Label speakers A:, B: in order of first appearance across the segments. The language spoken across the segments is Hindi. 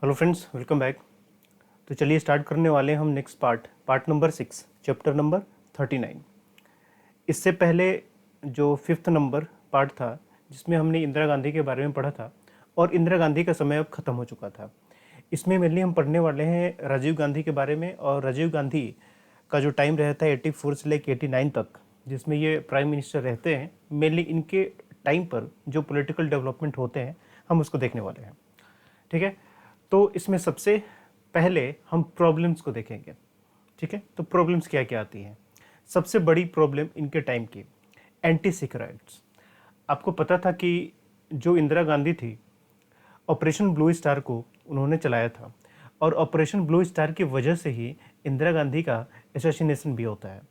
A: Hello friends, welcome back. तो चलिए स्टार्ट करने वाले हैं हम next part number 6, chapter number 39। इससे पहले जो फिफ्थ नंबर पार्ट था जिसमें हमने इंदिरा गांधी के बारे में पढ़ा था और इंदिरा गांधी का समय अब ख़त्म हो चुका था। इसमें मेनली हम पढ़ने वाले हैं राजीव गांधी के बारे में। और राजीव गांधी का जो टाइम रहता है 84 से लेकर 89 तक, जिसमें ये प्राइम मिनिस्टर रहते हैं, मेनली इनके टाइम पर जो पॉलिटिकल डेवलपमेंट होते हैं हम उसको देखने वाले हैं। ठीक है, तो इसमें सबसे पहले हम प्रॉब्लम्स को देखेंगे। ठीक है, तो प्रॉब्लम्स क्या क्या आती हैं। सबसे बड़ी प्रॉब्लम इनके टाइम की एंटी सिख राइट्स। आपको पता था कि जो इंदिरा गांधी थी, ऑपरेशन ब्लू स्टार को उन्होंने चलाया था और ऑपरेशन ब्लू स्टार की वजह से ही इंदिरा गांधी का एसेसिनेशन भी होता है।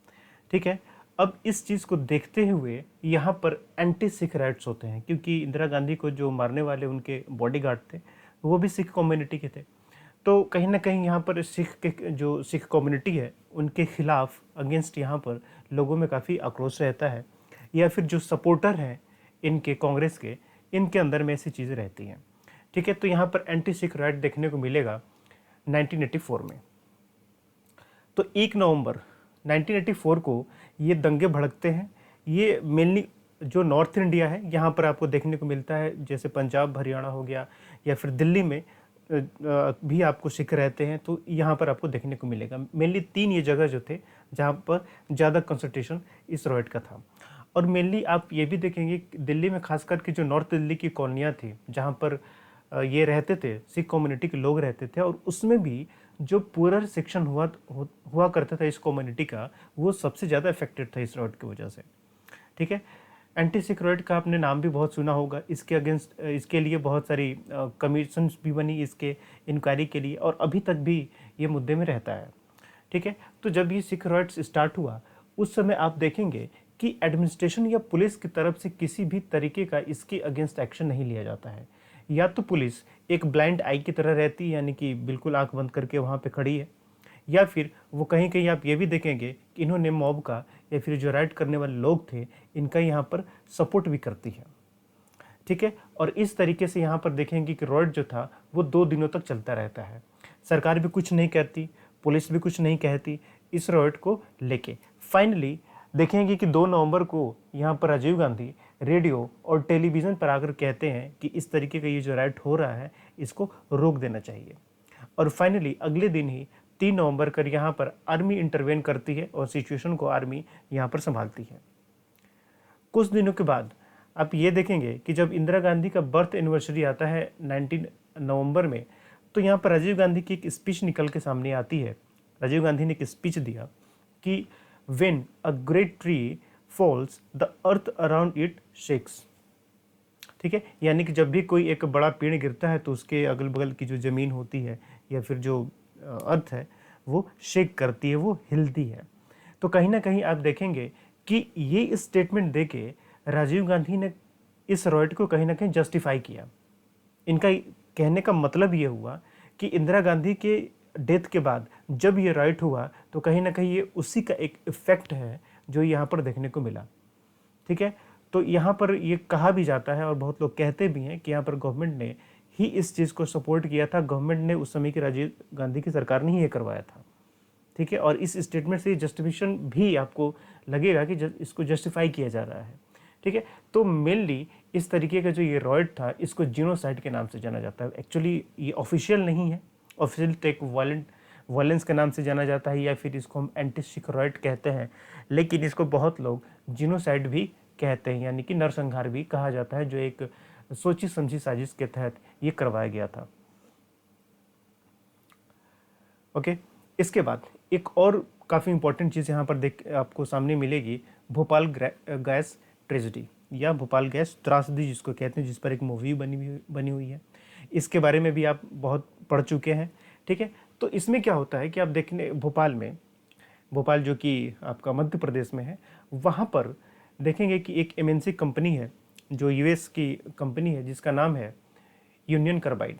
A: ठीक है, अब इस चीज़ को देखते हुए यहाँ पर एंटी सिख राइट्स होते हैं, क्योंकि इंदिरा गांधी को जो मारने वाले उनके बॉडीगार्ड थे वो भी सिख कम्युनिटी के थे। तो कहीं ना कहीं यहाँ पर सिख कम्युनिटी है उनके खिलाफ अगेंस्ट यहाँ पर लोगों में काफ़ी आक्रोश रहता है, या फिर जो सपोर्टर हैं इनके कांग्रेस के, इनके अंदर में ऐसी चीज़ें रहती हैं। ठीक है, तो यहाँ पर एंटी सिख राइट देखने को मिलेगा 1984 में। तो 1 नवंबर 1984 को ये दंगे भड़कते हैं। ये मेनली जो नॉर्थ इंडिया है यहाँ पर आपको देखने को मिलता है, जैसे पंजाब हरियाणा हो गया, या फिर दिल्ली में भी आपको सिख रहते हैं, तो यहाँ पर आपको देखने को मिलेगा। मेनली 3 ये जगह जो थे जहाँ पर ज़्यादा कंसंट्रेशन इस रॉयट का था। और मेनली आप ये भी देखेंगे कि दिल्ली में खास करके जो नॉर्थ दिल्ली की कॉलोनियाँ थी जहाँ पर ये रहते थे, सिख कम्युनिटी के लोग रहते थे, और उसमें भी जो पुअर सेक्शन हुआ करता था इस कम्युनिटी का, वो सबसे ज़्यादा इफेक्टेड था इस रॉयट की वजह से। ठीक है, एंटी सिक्योरिटी का आपने नाम भी बहुत सुना होगा। इसके अगेंस्ट इसके लिए बहुत सारी कमीशंस भी बनी इसके इंक्वायरी के लिए, और अभी तक भी ये मुद्दे में रहता है। ठीक है, तो जब ये सिक्योरिटी स्टार्ट हुआ उस समय आप देखेंगे कि एडमिनिस्ट्रेशन या पुलिस की तरफ से किसी भी तरीके का इसके अगेंस्ट एक्शन नहीं लिया जाता है। या तो पुलिस एक ब्लाइंड आई की तरह रहती है, यानी कि बिल्कुल आंख बंद करके वहाँ पे खड़ी है, या फिर वो कहीं कहीं आप ये भी देखेंगे कि इन्होंने मॉब का या फिर जो राइट करने वाले लोग थे इनका यहाँ पर सपोर्ट भी करती है। ठीक है, और इस तरीके से यहाँ पर देखेंगे कि रॉयट जो था वो 2 दिनों तक चलता रहता है। सरकार भी कुछ नहीं कहती, पुलिस भी कुछ नहीं कहती इस रॉयट को लेके। फाइनली देखेंगे कि 2 नवंबर को यहाँ पर राजीव गांधी रेडियो और टेलीविज़न पर आकर कहते हैं कि इस तरीके का ये जो राइट हो रहा है इसको रोक देना चाहिए। और फाइनली अगले दिन ही 3 नवंबर को यहाँ पर आर्मी इंटरवेन करती है और सिचुएशन को आर्मी यहाँ पर संभालती है। कुछ दिनों के बाद आप ये देखेंगे कि जब इंदिरा गांधी का बर्थ एनिवर्सरी आता है 19 नवंबर में, तो यहाँ पर राजीव गांधी की एक स्पीच निकल के सामने आती है। राजीव गांधी ने एक स्पीच दिया कि when a great tree falls the earth around it shakes. ठीक है, यानी कि जब भी कोई एक बड़ा पेड़ गिरता है तो उसके अगल बगल की जो ज़मीन होती है या फिर जो अर्थ है वो शेक करती है, वो हिलती है। तो कहीं ना कहीं आप देखेंगे कि ये स्टेटमेंट देके राजीव गांधी ने इस रॉयट को कहीं ना कहीं जस्टिफाई किया। इनका कहने का मतलब ये हुआ कि इंदिरा गांधी के डेथ के बाद जब ये राइट हुआ तो कहीं ना कहीं ये उसी का एक इफेक्ट है जो यहाँ पर देखने को मिला। ठीक है, तो यहाँ पर ये कहा भी जाता है और बहुत लोग कहते भी हैं कि यहाँ पर गवर्नमेंट ने ही इस चीज़ को सपोर्ट किया था। गवर्नमेंट ने उस समय की राजीव गांधी की सरकार ने ही ये करवाया था। ठीक है, और इस स्टेटमेंट से जस्टिफिकेशन भी आपको लगेगा कि इसको जस्टिफाई किया जा रहा है। ठीक है, तो मेनली इस तरीके का जो ये रॉयट था इसको जीनोसाइड के नाम से जाना जाता है। एक्चुअली ये ऑफिशियल नहीं है, ऑफिशियल तो एक वायलेंस के नाम से जाना जाता है, या फिर इसको हम एंटी सिख रॉयट कहते हैं, लेकिन इसको बहुत लोग जीनोसाइड भी कहते हैं, यानी कि नरसंहार भी कहा जाता है, जो एक सोची समझी साजिश के तहत ये करवाया गया था। ओके, इसके बाद एक और काफ़ी इंपॉर्टेंट चीज़ यहाँ पर देख आपको सामने मिलेगी, भोपाल गैस ट्रेजिडी या भोपाल गैस त्रासदी जिसको कहते हैं, जिस पर एक मूवी बनी हुई है। इसके बारे में भी आप बहुत पढ़ चुके हैं। ठीक है, तो इसमें क्या होता है कि आप देखने भोपाल जो कि आपका मध्य प्रदेश में है, वहाँ पर देखेंगे कि एक एमएनसी कंपनी है जो यूएस की कंपनी है जिसका नाम है यूनियन कार्बाइड।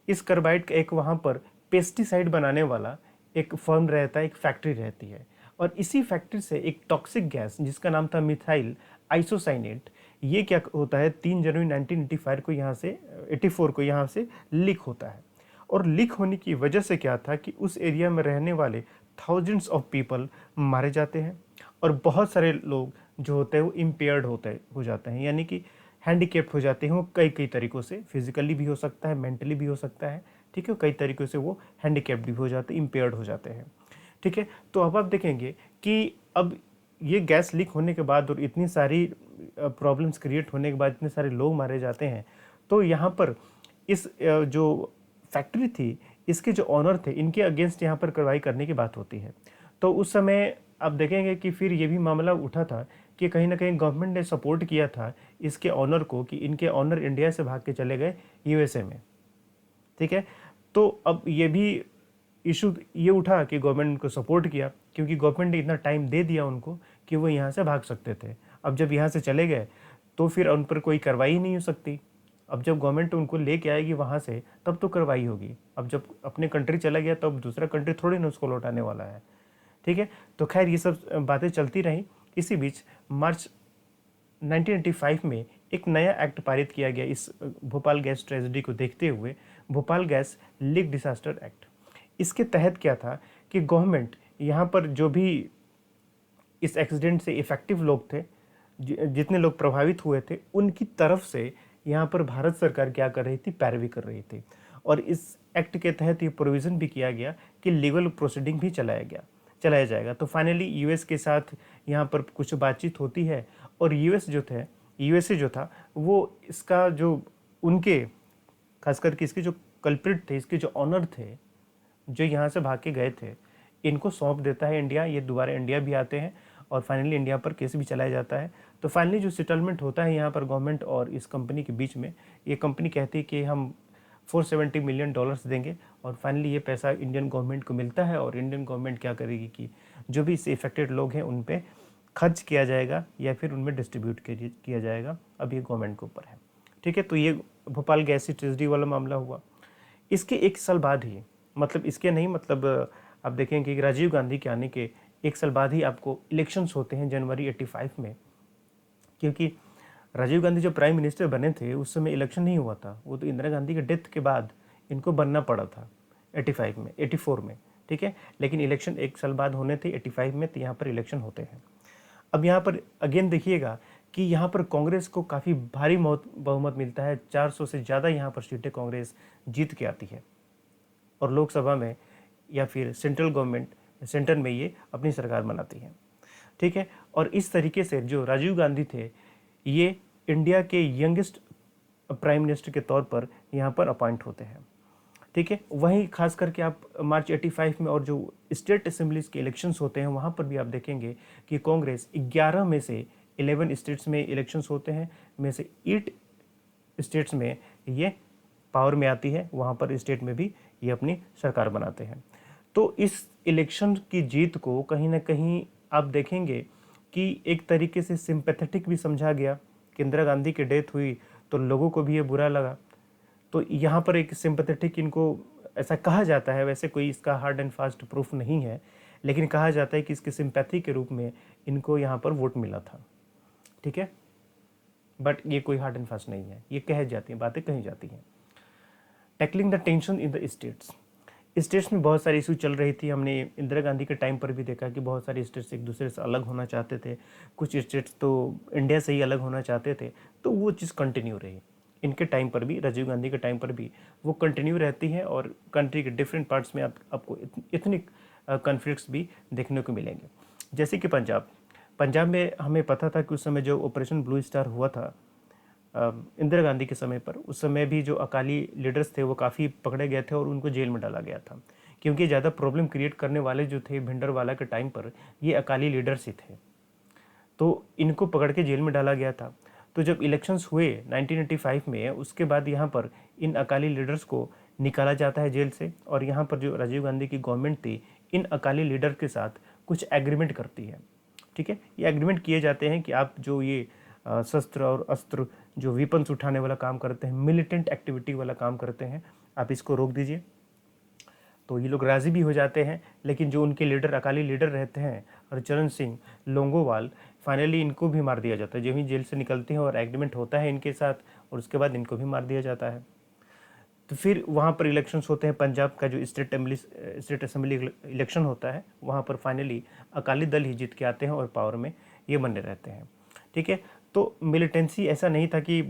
A: इस कार्बाइड का एक वहाँ पर पेस्टिसाइड बनाने वाला एक फर्म रहता है, एक फैक्ट्री रहती है, और इसी फैक्ट्री से एक टॉक्सिक गैस जिसका नाम था मिथाइल आइसोसाइनेट, ये क्या होता है 3 जनवरी 1985 को यहाँ से 84 को यहाँ से लीक होता है। और लीक होने की वजह से क्या था कि उस एरिया में रहने वाले थाउजेंड्स ऑफ पीपल मारे जाते हैं और बहुत सारे लोग जो होते हैं वो इम्पेयर्ड हो जाते हैं, यानी कि हैंडीकेप्ड हो जाते हैं। वो कई कई तरीक़ों से, फिजिकली भी हो सकता है, मेंटली भी हो सकता है, ठीक है, कई तरीक़ों से वो हैंडीकेप्ड भी हो जाते हैं, इम्पेयर्ड हो जाते हैं, ठीक है। तो अब आप देखेंगे कि अब ये गैस लीक होने के बाद और इतनी सारी प्रॉब्लम्स क्रिएट होने के बाद इतने सारे लोग मारे जाते हैं, तो यहाँ पर इस जो फैक्ट्री थी, इसके जो ऑनर थे, इनके अगेंस्ट यहाँ पर कार्रवाई करने की बात होती है। तो उस समय आप देखेंगे कि फिर ये भी मामला उठा था कि कहीं ना कहीं गवर्नमेंट ने सपोर्ट किया था इसके ऑनर को, कि इनके ऑनर इंडिया से भाग के चले गए यूएसए में, ठीक है। तो अब ये भी इशू ये उठा कि गवर्नमेंट उनको सपोर्ट किया, क्योंकि गवर्नमेंट ने इतना टाइम दे दिया उनको कि वो यहाँ से भाग सकते थे। अब जब यहाँ से चले गए तो फिर उन पर कोई कार्रवाई नहीं हो सकती। अब जब गवर्नमेंट उनको लेके आएगी वहाँ से तब तो कार्रवाई होगी। अब जब अपने कंट्री चला गया तब दूसरा कंट्री थोड़ी ना उसको लौटाने वाला है, ठीक है। तो खैर ये सब बातें चलती रहीं। इसी बीच मार्च 1985 में एक नया एक्ट पारित किया गया इस भोपाल गैस ट्रेजेडी को देखते हुए, Bhopal gas leak disaster act. इसके तहत क्या था कि गवर्नमेंट यहाँ पर जो भी इस एक्सीडेंट से इफेक्टिव लोग थे, जितने लोग प्रभावित हुए थे, उनकी तरफ से यहाँ पर भारत सरकार क्या कर रही थी, पैरवी कर रही थी। और इस एक्ट के तहत ये प्रोविज़न भी किया गया कि लीगल प्रोसीडिंग भी चलाया जाएगा। तो फाइनली यूएस के साथ यहाँ पर कुछ बातचीत होती है और यूएसए जो था वो इसका जो उनके खास करके इसके जो कल्प्रिट थे, इसके जो ऑनर थे, जो यहाँ से भाग के गए थे, इनको सौंप देता है इंडिया। ये दोबारा इंडिया भी आते हैं और फाइनली इंडिया पर केस भी चलाया जाता है। तो फाइनली जो सेटलमेंट होता है यहाँ पर गवर्नमेंट और इस कंपनी के बीच में, ये कंपनी कहती है कि हम $470 मिलियन देंगे और फाइनली ये पैसा इंडियन गवर्नमेंट को मिलता है। और इंडियन गवर्नमेंट क्या करेगी कि जो भी इससे इफेक्टेड लोग हैं उन पे खर्च किया जाएगा या फिर उनमें डिस्ट्रीब्यूट किया जाएगा। अब ये गवर्नमेंट के ऊपर है, ठीक है। तो ये भोपाल गैस ट्रेजेडी वाला मामला हुआ। इसके एक साल बाद ही, मतलब इसके नहीं, मतलब आप देखेंगे कि राजीव गांधी के आने के एक साल बाद ही आपको इलेक्शंस होते हैं जनवरी 85 में। क्योंकि राजीव गांधी जो प्राइम मिनिस्टर बने थे उस समय इलेक्शन नहीं हुआ था, वो तो इंदिरा गांधी के डेथ के बाद इनको बनना पड़ा था 84 में, ठीक है। लेकिन इलेक्शन एक साल बाद होने थे 85 में, तो यहाँ पर इलेक्शन होते हैं। अब यहाँ पर अगेन देखिएगा कि यहाँ पर कांग्रेस को काफ़ी भारी बहुमत मिलता है। 400 से ज़्यादा यहाँ पर सीटें कांग्रेस जीत के आती है और लोकसभा में या फिर सेंटर में ये अपनी सरकार बनाती है, ठीक है। और इस तरीके से जो राजीव गांधी थे, ये इंडिया के यंगेस्ट प्राइम मिनिस्टर के तौर पर यहाँ पर अपॉइंट होते हैं, ठीक है। वहीं खास करके आप मार्च 85 में और जो स्टेट असेंबलीज के इलेक्शंस होते हैं वहाँ पर भी आप देखेंगे कि कांग्रेस 11 में से 11 स्टेट्स में इलेक्शंस होते हैं, में से 8 स्टेट्स में ये पावर में आती है, वहाँ पर स्टेट में भी ये अपनी सरकार बनाते हैं। तो इस इलेक्शन की जीत को कहीं ना कहीं आप देखेंगे कि एक तरीके से सिंपैथेटिक भी समझा गया कि इंदिरा गांधी की डेथ हुई तो लोगों को भी ये बुरा लगा। तो यहाँ पर एक सिंपैथेटिक, इनको ऐसा कहा जाता है, वैसे कोई इसका हार्ड एंड फास्ट प्रूफ नहीं है, लेकिन कहा जाता है कि इसके सिंपैथी के रूप में इनको यहाँ पर वोट मिला था, ठीक है। बट ये कोई हार्ड एंड फास्ट नहीं है, ये कह जाती हैं, बातें कही जाती हैं। Tackling the tension in the states में बहुत सारी इशू चल रही थी। हमने इंदिरा गांधी के टाइम पर भी देखा कि बहुत सारे स्टेट्स एक दूसरे से अलग होना चाहते थे, कुछ स्टेट्स तो इंडिया से ही अलग होना चाहते थे, तो वो चीज़ कंटिन्यू रही। इनके टाइम पर भी, राजीव गांधी के टाइम पर भी वो कंटिन्यू रहती है और कंट्री के डिफरेंट पार्ट्स में आपको इतनी कन्फ्लिक्ट्स भी देखने को मिलेंगे। जैसे कि पंजाब में हमें पता था कि उस समय जो ऑपरेशन ब्लू स्टार हुआ था इंदिरा गांधी के समय पर, उस समय भी जो अकाली लीडर्स थे वो काफ़ी पकड़े गए थे और उनको जेल में डाला गया था, क्योंकि ज़्यादा प्रॉब्लम क्रिएट करने वाले जो थे भिंडरवाला के टाइम पर, ये अकाली लीडर्स ही थे, तो इनको पकड़ के जेल में डाला गया था। तो जब इलेक्शंस हुए 1985 में, उसके बाद यहाँ पर इन अकाली लीडर्स को निकाला जाता है जेल से, और यहाँ पर जो राजीव गांधी की गवर्नमेंट थी इन अकाली लीडर के साथ कुछ एग्रीमेंट करती है, ठीक है। ये एग्रीमेंट किए जाते हैं कि आप जो ये शस्त्र और अस्त्र, जो वेपन्स उठाने वाला काम करते हैं, मिलिटेंट एक्टिविटी वाला काम करते हैं, आप इसको रोक दीजिए। तो ये लोग राज़ी भी हो जाते हैं, लेकिन जो उनके लीडर, अकाली लीडर रहते हैं हरचरण सिंह लोंगोवाल, फाइनली इनको भी मार दिया जाता है। जब ही जेल से निकलते हैं और एग्रीमेंट होता है इनके साथ, और उसके बाद इनको भी मार दिया जाता है। तो फिर वहाँ पर इलेक्शंस होते हैं। पंजाब का जो स्टेट असेंबली इलेक्शन होता है, वहाँ पर फाइनली अकाली दल ही जीत के आते हैं और पावर में ये बने रहते हैं। ठीक है, तो मिलिटेंसी ऐसा नहीं था कि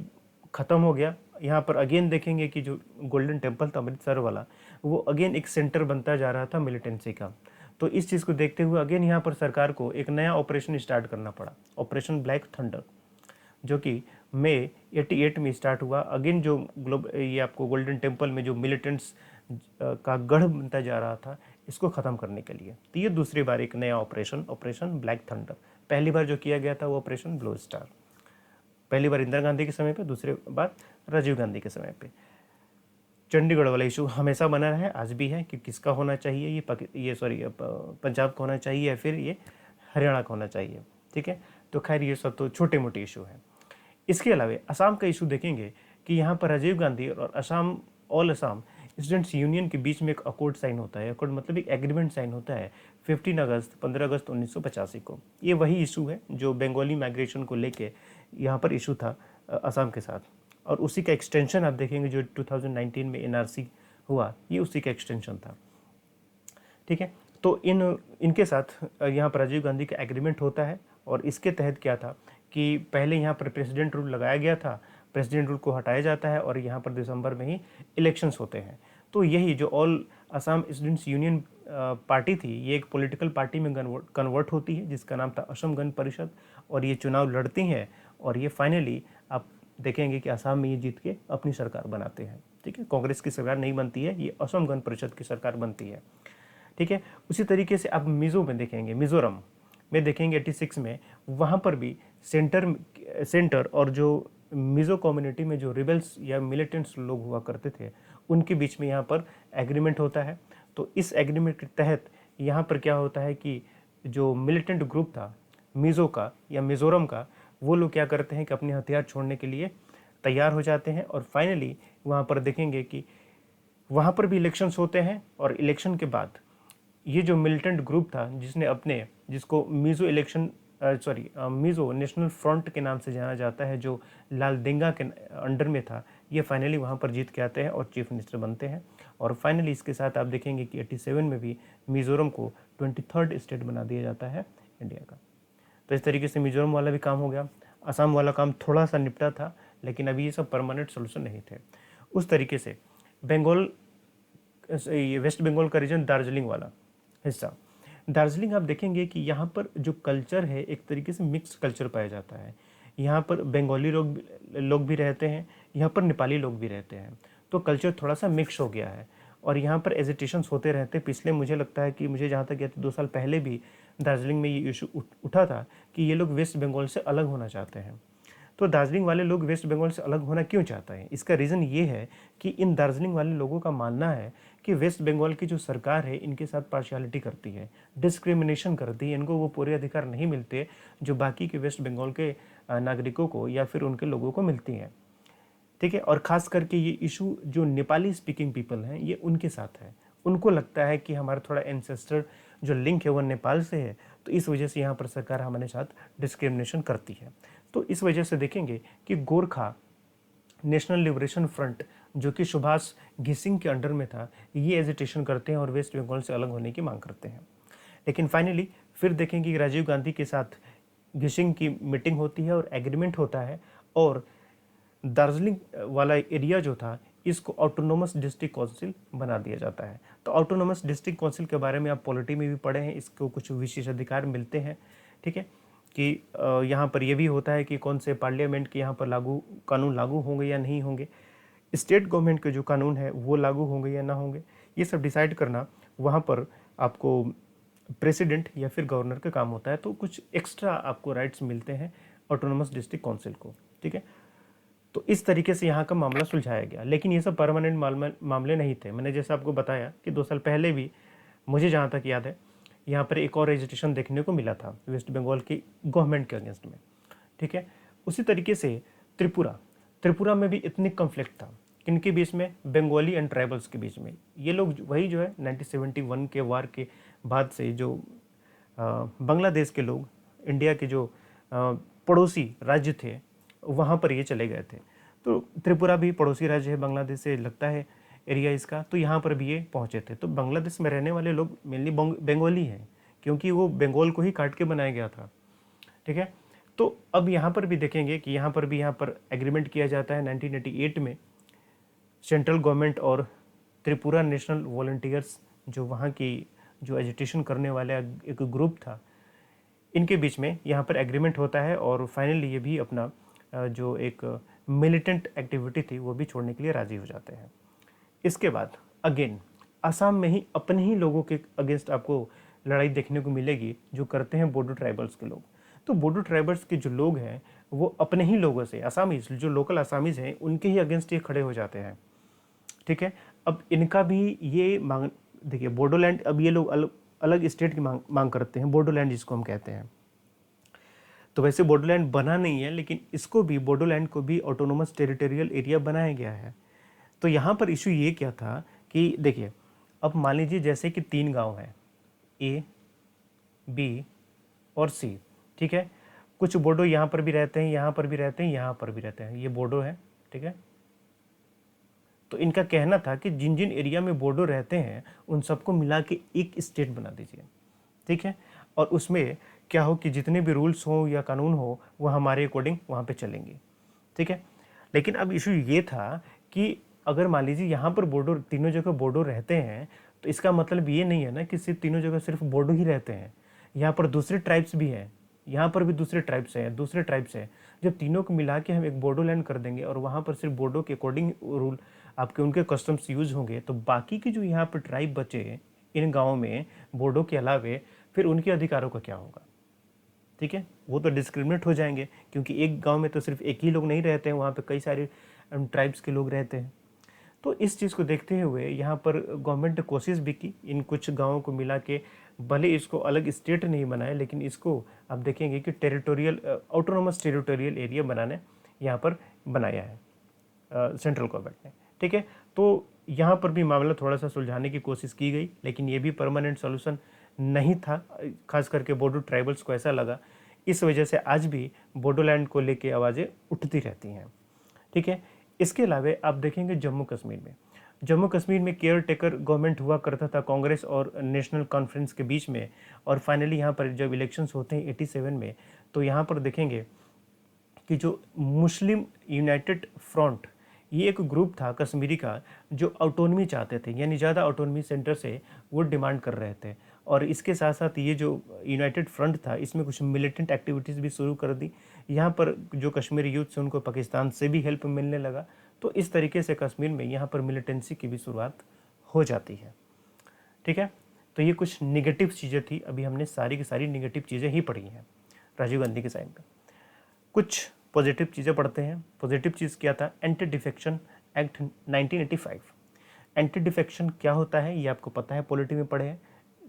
A: ख़त्म हो गया। यहाँ पर अगेन देखेंगे कि जो गोल्डन टेम्पल था अमृतसर वाला, वो अगेन एक सेंटर बनता जा रहा था मिलिटेंसी का। तो इस चीज़ को देखते हुए अगेन यहाँ पर सरकार को एक नया ऑपरेशन स्टार्ट करना पड़ा, ऑपरेशन ब्लैक थंडर, जो कि मई 88 में स्टार्ट हुआ। अगेन जो ये आपको गोल्डन टेम्पल में जो मिलिटेंट्स का गढ़ बनता जा रहा था, इसको ख़त्म करने के लिए। तो ये दूसरी बार एक नया ऑपरेशन ब्लैक थंडर। पहली बार जो किया गया था वो ऑपरेशन ब्लू स्टार, पहली बार इंदिरा गांधी के समय पे, दूसरी बार राजीव गांधी के समय पे। चंडीगढ़ वाला इशू हमेशा बना है, आज भी है कि किसका होना चाहिए, ये पंजाब का होना चाहिए या फिर ये हरियाणा का होना चाहिए। ठीक है, तो खैर ये सब तो छोटे मोटे इशू हैं। इसके अलावा असम का इशू देखेंगे कि यहाँ पर राजीव गांधी और ऑल असम स्टूडेंट्स यूनियन के बीच में एक अकॉर्ड साइन होता है। अकॉर्ड मतलब एक एग्रीमेंट साइन होता है 15 अगस्त 1985 को। ये वही इशू है जो बंगाली माइग्रेशन को लेके यहाँ पर इशू था असम के साथ, और उसी का एक्सटेंशन आप देखेंगे जो 2019 में एनआरसी हुआ, ये उसी का एक्सटेंशन था। ठीक है, तो इनके साथ यहाँ पर राजीव गांधी का एग्रीमेंट होता है, और इसके तहत क्या था कि पहले यहाँ पर प्रेसिडेंट रूल लगाया गया था, प्रेसिडेंट रूल को हटाया जाता है और यहाँ पर दिसंबर में ही इलेक्शंस होते हैं। तो यही जो all Assam students union party थी, ये एक पॉलिटिकल पार्टी में कन्वर्ट होती है जिसका नाम था असम गण परिषद, और ये चुनाव लड़ती हैं, और ये फाइनली आप देखेंगे कि असम में ये जीत के अपनी सरकार बनाते हैं। ठीक है, कांग्रेस की सरकार नहीं बनती है, ये असम गण परिषद की सरकार बनती है। ठीक है, उसी तरीके से आप मिज़ोरम में देखेंगे 86 में, वहाँ पर भी सेंटर और जो मिज़ो कम्युनिटी में जो रिबेल्स या मिलिटेंट्स लोग हुआ करते थे, उनके बीच में यहाँ पर एग्रीमेंट होता है। तो इस एग्रीमेंट के तहत यहाँ पर क्या होता है कि जो मिलिटेंट ग्रुप था मिज़ो का या मिज़ोरम का, वो लोग क्या करते हैं कि अपने हथियार छोड़ने के लिए तैयार हो जाते हैं, और फाइनली वहाँ पर देखेंगे कि वहाँ पर भी इलेक्शंस होते हैं, और इलेक्शन के बाद ये जो मिलिटेंट ग्रुप था जिसको मिज़ो नेशनल फ्रंट के नाम से जाना जाता है, जो लाल देंगा के अंडर में था, ये फाइनली वहाँ पर जीत के आते हैं और चीफ मिनिस्टर बनते हैं। और फाइनली इसके साथ आप देखेंगे कि 87 में भी मिज़ोरम को 23rd स्टेट बना दिया जाता है इंडिया का। तो इस तरीके से मिज़ोरम वाला भी काम हो गया। असम वाला काम थोड़ा सा निपटा था, लेकिन अभी ये सब परमानेंट सोल्यूशन नहीं थे। उस तरीके से वेस्ट बंगाल का रीजन, दार्जिलिंग वाला हिस्सा, दार्जिलिंग आप देखेंगे कि यहाँ पर जो कल्चर है एक तरीके से मिक्स कल्चर पाया जाता है। यहाँ पर बंगाली लोग भी रहते हैं, यहाँ पर नेपाली लोग भी रहते हैं, तो कल्चर थोड़ा सा मिक्स हो गया है। और यहाँ पर एजिटेशंस होते रहते हैं। पिछले मुझे लगता है कि मुझे जहाँ तक याद है 2 साल पहले भी दार्जिलिंग में ये इशू उठा था कि ये लोग वेस्ट बंगाल से अलग होना चाहते हैं। तो दार्जिलिंग वाले लोग वेस्ट बंगाल से अलग होना क्यों चाहते हैं? इसका रीज़न ये है कि इन दार्जिलिंग वाले लोगों का मानना है कि वेस्ट बंगाल की जो सरकार है इनके साथ पार्शियलिटी करती है, डिस्क्रिमिनेशन करती है, इनको वो पूरे अधिकार नहीं मिलते जो बाकी के वेस्ट बंगाल के नागरिकों को या फिर उनके लोगों को मिलती हैं। ठीक है, और ख़ास करके ये इशू जो नेपाली स्पीकिंग पीपल हैं ये उनके साथ है। उनको लगता है कि हमारा थोड़ा एंसेस्टर जो लिंक है वो नेपाल से है, तो इस वजह से यहाँ पर सरकार हमारे साथ डिस्क्रिमिनेशन करती है। तो इस वजह से देखेंगे कि गोरखा नेशनल लिबरेशन फ्रंट, जो कि सुभाष घिसिंग के अंडर में था, ये एजिटेशन करते हैं और वेस्ट बंगाल से अलग होने की मांग करते हैं। लेकिन फाइनली फिर देखेंगे कि राजीव गांधी के साथ घिसिंग की मीटिंग होती है और एग्रीमेंट होता है, और दार्जिलिंग वाला एरिया जो था इसको ऑटोनोमस डिस्ट्रिक्ट काउंसिल बना दिया जाता है। तो ऑटोनोमस डिस्ट्रिक्ट काउंसिल के बारे में आप पॉलिटी में भी पढ़े हैं, इसको कुछ विशेषाधिकार मिलते हैं। ठीक है, कि यहाँ पर यह भी होता है कि कौन से पार्लियामेंट के यहाँ पर कानून लागू होंगे या नहीं होंगे, स्टेट गवर्नमेंट के जो कानून है वो लागू होंगे या ना होंगे, ये सब डिसाइड करना वहाँ पर आपको प्रेसिडेंट या फिर गवर्नर का काम होता है। तो कुछ एक्स्ट्रा आपको राइट्स मिलते हैं ऑटोनोमस डिस्ट्रिक्ट काउंसिल को। ठीक है, तो इस तरीके से यहाँ का मामला सुलझाया गया। लेकिन ये सब परमानेंट मामले नहीं थे। मैंने जैसे आपको बताया कि 2 साल पहले भी मुझे जहाँ तक याद है यहाँ पर एक और एजिटेशन देखने को मिला था वेस्ट बंगाल की गवर्नमेंट के अगेंस्ट में। ठीक है, उसी तरीके से त्रिपुरा में भी इतनी कॉन्फ्लिक्ट था किनके बीच में, बंगाली एंड ट्राइबल्स के बीच में। ये लोग वही जो है 1971 के वार के बाद से जो बांग्लादेश के लोग इंडिया के जो पड़ोसी राज्य थे वहाँ पर ये चले गए थे। तो त्रिपुरा भी पड़ोसी राज्य है बांग्लादेश से, लगता है एरिया इसका, तो यहाँ पर भी ये पहुँचे थे। तो बांग्लादेश में रहने वाले लोग मेनली बंगाली हैं, क्योंकि वो बंगाल को ही काट के बनाया गया था। ठीक है, तो अब यहाँ पर भी देखेंगे कि यहाँ पर एग्रीमेंट किया जाता है 1988 में। सेंट्रल गवर्नमेंट और त्रिपुरा नेशनल वॉलंटियर्स, जो वहाँ की जो एजुटेशन करने वाले एक ग्रुप था, इनके बीच में यहाँ पर एग्रीमेंट होता है और फाइनली ये भी अपना जो एक मिलिटेंट एक्टिविटी थी वो भी छोड़ने के लिए राज़ी हो जाते हैं। इसके बाद अगेन असम में ही अपने ही लोगों के अगेंस्ट आपको लड़ाई देखने को मिलेगी, जो करते हैं बोडो ट्राइबल्स के लोग। तो बोडो ट्राइबल्स के जो लोग हैं वो अपने ही लोगों से, असामीज जो लोकल असामीज हैं उनके ही अगेंस्ट ये खड़े हो जाते हैं। ठीक है, अब इनका भी ये मांग, देखिए बोडोलैंड, अब ये लोग अलग स्टेट की मांग करते हैं, बोडोलैंड जिसको हम कहते हैं। तो वैसे बोडोलैंड बना नहीं है, लेकिन इसको भी, बोडोलैंड को भी ऑटोनोमस टेरिटोरियल एरिया बनाया गया है। तो यहाँ पर इशू ये क्या था कि देखिए, अब मान लीजिए जैसे कि 3 गांव हैं, ए, बी और सी। ठीक है, कुछ बोडो यहाँ पर भी रहते हैं, यहाँ पर भी रहते हैं, यहाँ पर भी रहते हैं, ये बोडो है। ठीक है, तो इनका कहना था कि जिन जिन एरिया में बोडो रहते हैं उन सबको मिला के एक स्टेट बना दीजिए। ठीक है, और उसमें क्या हो कि जितने भी रूल्स हो या कानून हो वो हमारे अकॉर्डिंग वहाँ पे चलेंगे। ठीक है, लेकिन अब इशू ये था कि अगर मान लीजिए यहाँ पर बोडो, तीनों जगह बोडो रहते हैं, तो इसका मतलब ये नहीं है ना कि सिर्फ तीनों जगह सिर्फ बोडो ही रहते हैं। यहाँ पर दूसरे ट्राइब्स भी हैं, यहाँ पर भी दूसरे ट्राइब्स हैं, दूसरे ट्राइब्स हैं। जब तीनों को मिला के हम एक बोडो लैंड कर देंगे और वहाँ पर सिर्फ बोडो के अकॉर्डिंग रूल आपके उनके कस्टम्स यूज होंगे, तो बाकी के जो यहाँ पर ट्राइब बचे इन गाँव में बोडो के अलावे, फिर उनके अधिकारों का क्या होगा? ठीक है, वो तो डिस्क्रिमिनेट हो जाएंगे, क्योंकि एक गांव में तो सिर्फ एक ही लोग नहीं रहते हैं, वहाँ पे कई सारे ट्राइब्स के लोग रहते हैं। तो इस चीज़ को देखते हुए यहाँ पर गवर्नमेंट ने कोशिश भी की, इन कुछ गाँवों को मिला के, भले इसको अलग स्टेट नहीं बनाए, लेकिन इसको आप देखेंगे कि टेरिटोरियल, ऑटोनोमस टेरिटोरियल एरिया बनाने यहाँ पर बनाया है सेंट्रल गवर्नमेंट ने। ठीक है, तो यहाँ पर भी मामला थोड़ा सा सुलझाने की कोशिश की गई, लेकिन ये भी परमानेंट सोल्यूशन नहीं था। खास करके बोडो ट्राइबल्स को ऐसा लगा, इस वजह से आज भी बोडोलैंड को लेके आवाज़ें उठती रहती हैं। ठीक है, इसके अलावा आप देखेंगे जम्मू कश्मीर में केयर टेकर गवर्नमेंट हुआ करता था कांग्रेस और नेशनल कॉन्फ्रेंस के बीच में, और फाइनली यहाँ पर जब इलेक्शंस होते हैं 87 में, तो यहाँ पर देखेंगे कि जो मुस्लिम यूनाइटेड फ्रंट, ये एक ग्रुप था कश्मीरी का जो ऑटोनॉमी चाहते थे, यानी ज़्यादा ऑटोनॉमी सेंटर से वो डिमांड कर रहे थे। और इसके साथ साथ ये जो यूनाइटेड फ्रंट था, इसमें कुछ मिलिटेंट एक्टिविटीज़ भी शुरू कर दी। यहाँ पर जो कश्मीरी यूथ से उनको पाकिस्तान से भी हेल्प मिलने लगा। तो इस तरीके से कश्मीर में यहाँ पर मिलिटेंसी की भी शुरुआत हो जाती है। ठीक है, तो ये कुछ निगेटिव चीज़ें थी। अभी हमने सारी की सारी निगेटिव चीज़ें ही पढ़ी हैं राजीव गांधी के टाइम पर। कुछ पॉजिटिव चीज़ें पढ़ते हैं। पॉजिटिव चीज़ क्या था? Anti defection act 1985। Anti defection क्या होता है ये आपको पता है, पॉलिटी में पढ़े हैं।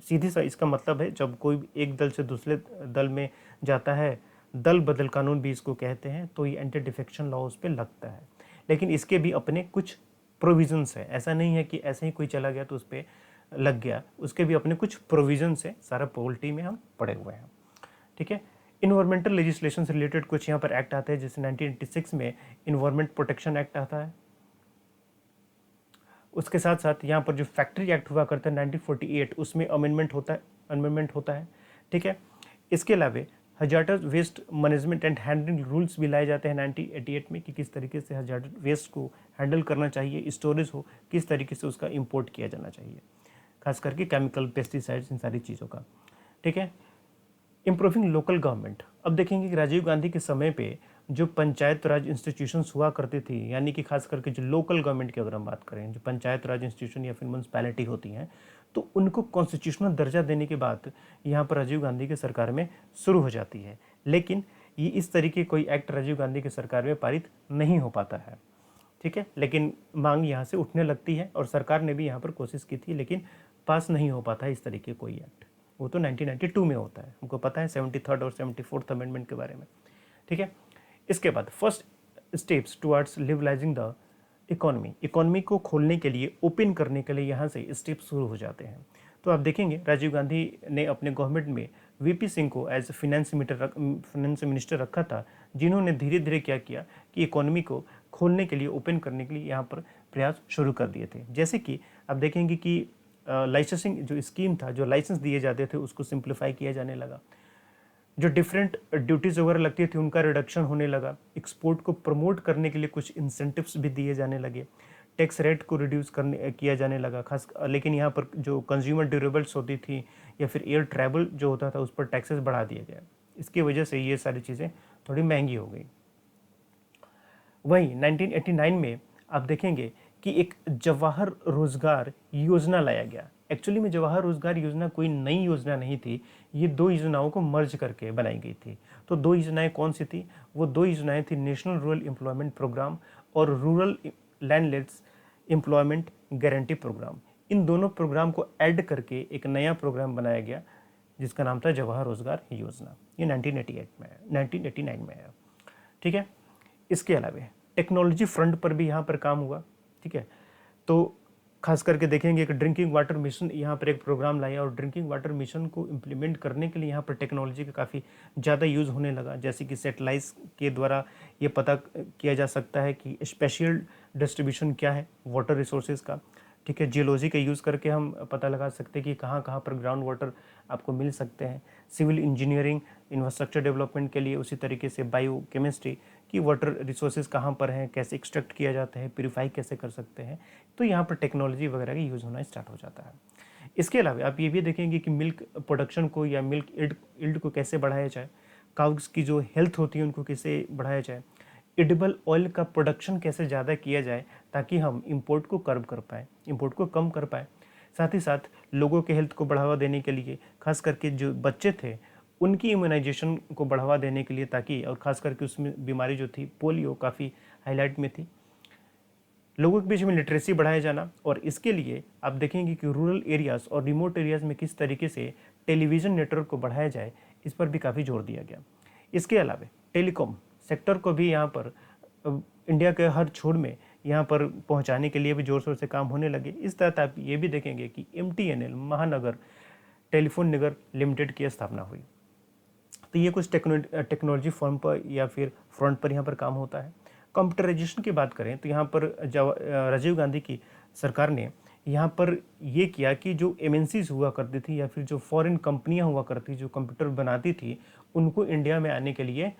A: सीधी सा इसका मतलब है जब कोई एक दल से दूसरे दल में जाता है, दल बदल कानून भी इसको कहते हैं, तो ये एंटी डिफेक्शन लॉ उस पर लगता है। लेकिन इसके भी अपने कुछ प्रोविजंस है, ऐसा नहीं है कि ऐसे ही कोई चला गया तो उस पर लग गया, उसके भी अपने कुछ प्रोविजंस है। सारा पॉलिटी में हम पढ़े हुए हैं। ठीक है, इन्वायरमेंटल लेजिस्लेशन से रिलेटेड कुछ यहाँ पर एक्ट आते हैं, जैसे 1986 में इन्वायरमेंट प्रोटेक्शन एक्ट आता है। उसके साथ साथ यहाँ पर जो फैक्ट्री एक्ट हुआ करता है 1948, उसमें अमेंडमेंट होता है। ठीक है, इसके अलावा hazardous waste management and handling rules भी लाए जाते हैं 1988 में, कि किस तरीके से हजार्डस वेस्ट को हैंडल करना चाहिए, स्टोरेज हो किस तरीके से उसका इंपोर्ट किया जाना चाहिए, खास करके केमिकल, पेस्टिसाइड्स, इन सारी चीज़ों का। ठीक है, इम्प्रूविंग लोकल गवर्नमेंट। अब देखेंगे कि राजीव गांधी के समय पे जो पंचायत राज इंस्टीट्यूशंस हुआ करती थी, यानी कि खास करके जो लोकल गवर्नमेंट की अगर हम बात करें, जो पंचायत राज इंस्टीट्यूशन या फिर म्यूनसिपैलिटी होती हैं, तो उनको कॉन्स्टिट्यूशनल दर्जा देने की बात यहाँ पर राजीव गांधी की सरकार में शुरू हो जाती है। लेकिन ये इस तरीके कोई एक्ट राजीव गांधी की सरकार में पारित नहीं हो पाता है। ठीक है, लेकिन मांग यहाँ से उठने लगती है और सरकार ने भी यहाँ पर कोशिश की थी, लेकिन पास नहीं हो पाता है इस तरीके कोई एक्ट। वो तो 1992 में होता है, हमको पता है 73rd और 74th अमेंडमेंट के बारे में। ठीक है, इसके बाद first steps towards liberalising the economy को खोलने के लिए, ओपन करने के लिए यहाँ से स्टेप शुरू हो जाते हैं। तो आप देखेंगे राजीव गांधी ने अपने गवर्नमेंट में वीपी सिंह को एज फाइनेंस मिनिस्टर रखा था, जिन्होंने धीरे धीरे क्या किया कि इकोनॉमी को खोलने के लिए, ओपन करने के लिए यहाँ पर प्रयास शुरू कर दिए थे। जैसे कि आप देखेंगे कि लाइसेंसिंग जो स्कीम था, जो लाइसेंस दिए जाते थे उसको सिंप्लीफाई किया जाने लगा। जो डिफरेंट ड्यूटीज़ वगैरह लगती थी उनका रिडक्शन होने लगा। एक्सपोर्ट को प्रमोट करने के लिए कुछ इंसेंटिव्स भी दिए जाने लगे। टैक्स रेट को रिड्यूस करने किया जाने लगा खास। लेकिन यहाँ पर जो कंज्यूमर ड्यूरेबल्स होती थी या फिर एयर ट्रैवल जो होता था उस पर टैक्सेस बढ़ा दिया गया। इसकी वजह से ये सारी चीज़ें थोड़ी महंगी हो गई। वहीं 1989 में आप देखेंगे कि एक जवाहर रोजगार योजना लाया गया। एक्चुअली में जवाहर रोजगार योजना कोई नई योजना नहीं थी, ये दो योजनाओं को मर्ज करके बनाई गई थी। तो दो योजनाएं कौन सी थी? वो दो योजनाएं थी नेशनल रूरल एम्प्लॉयमेंट प्रोग्राम और rural landless employment guarantee programme. इन दोनों प्रोग्राम को ऐड करके एक नया प्रोग्राम बनाया गया जिसका नाम था जवाहर रोजगार योजना। ये 1989 में आया। ठीक है। इसके अलावा टेक्नोलॉजी फ्रंट पर भी यहाँ पर काम हुआ। ठीक है। तो खास करके देखेंगे कि ड्रिंकिंग वाटर मिशन यहाँ पर एक प्रोग्राम लाया और ड्रिंकिंग वाटर मिशन को इम्प्लीमेंट करने के लिए यहाँ पर टेक्नोलॉजी का काफ़ी ज़्यादा यूज़ होने लगा। जैसे कि सैटेलाइट्स के द्वारा ये पता किया जा सकता है कि स्पेशल डिस्ट्रीब्यूशन क्या है वाटर रिसोर्सेज का। ठीक है। जियोलॉजी का यूज़ करके हम पता लगा सकते हैं कि कहाँ कहाँ पर ग्राउंड वाटर आपको मिल सकते हैं। सिविल इंजीनियरिंग इंफ्रास्ट्रक्चर डेवलपमेंट के लिए उसी तरीके से बायो केमिस्ट्री कि वाटर रिसोर्सेज कहाँ पर हैं, कैसे एक्सट्रैक्ट किया जाता है, प्यूरिफाई कैसे कर सकते हैं। तो यहाँ पर टेक्नोलॉजी वगैरह का यूज़ होना स्टार्ट हो जाता है। इसके अलावा आप ये भी देखेंगे कि मिल्क प्रोडक्शन को या मिल्क इल्ड को कैसे बढ़ाया जाए, काउस की जो हेल्थ होती है उनको कैसे बढ़ाया जाए, एडिबल ऑयल का प्रोडक्शन कैसे ज़्यादा किया जाए ताकि हम इंपोर्ट को कर्ब कर पाएँ, इंपोर्ट को कम कर पाएँ। साथ ही साथ लोगों के हेल्थ को बढ़ावा देने के लिए खास करके जो बच्चे थे उनकी इम्यूनाइजेशन को बढ़ावा देने के लिए, ताकि और ख़ास करके उसमें बीमारी जो थी पोलियो काफ़ी हाईलाइट में थी, लोगों के बीच में लिटरेसी बढ़ाया जाना। और इसके लिए आप देखेंगे कि रूरल एरियाज़ और रिमोट एरियाज़ में किस तरीके से टेलीविज़न नेटवर्क को बढ़ाया जाए, इस पर भी काफ़ी जोर दिया गया। इसके अलावा टेलीकॉम सेक्टर को भी यहाँ पर इंडिया के हर छोर में यहाँ पर पहुँचाने के लिए भी ज़ोर शोर से काम होने लगे। इस तरह आप ये भी देखेंगे कि MTNL महानगर टेलीफोन निगम लिमिटेड की स्थापना हुई। तो ये कुछ टेक्नोलॉजी फर्म पर या फिर फ्रंट पर यहाँ पर काम होता है। कंप्यूटराइजेशन की बात करें तो यहाँ पर राजीव गांधी की सरकार ने यहाँ पर ये किया कि जो MNCs हुआ करती थी या फिर जो फॉरेन कंपनियाँ हुआ करती जो कंप्यूटर बनाती थी उनको इंडिया में आने के लिए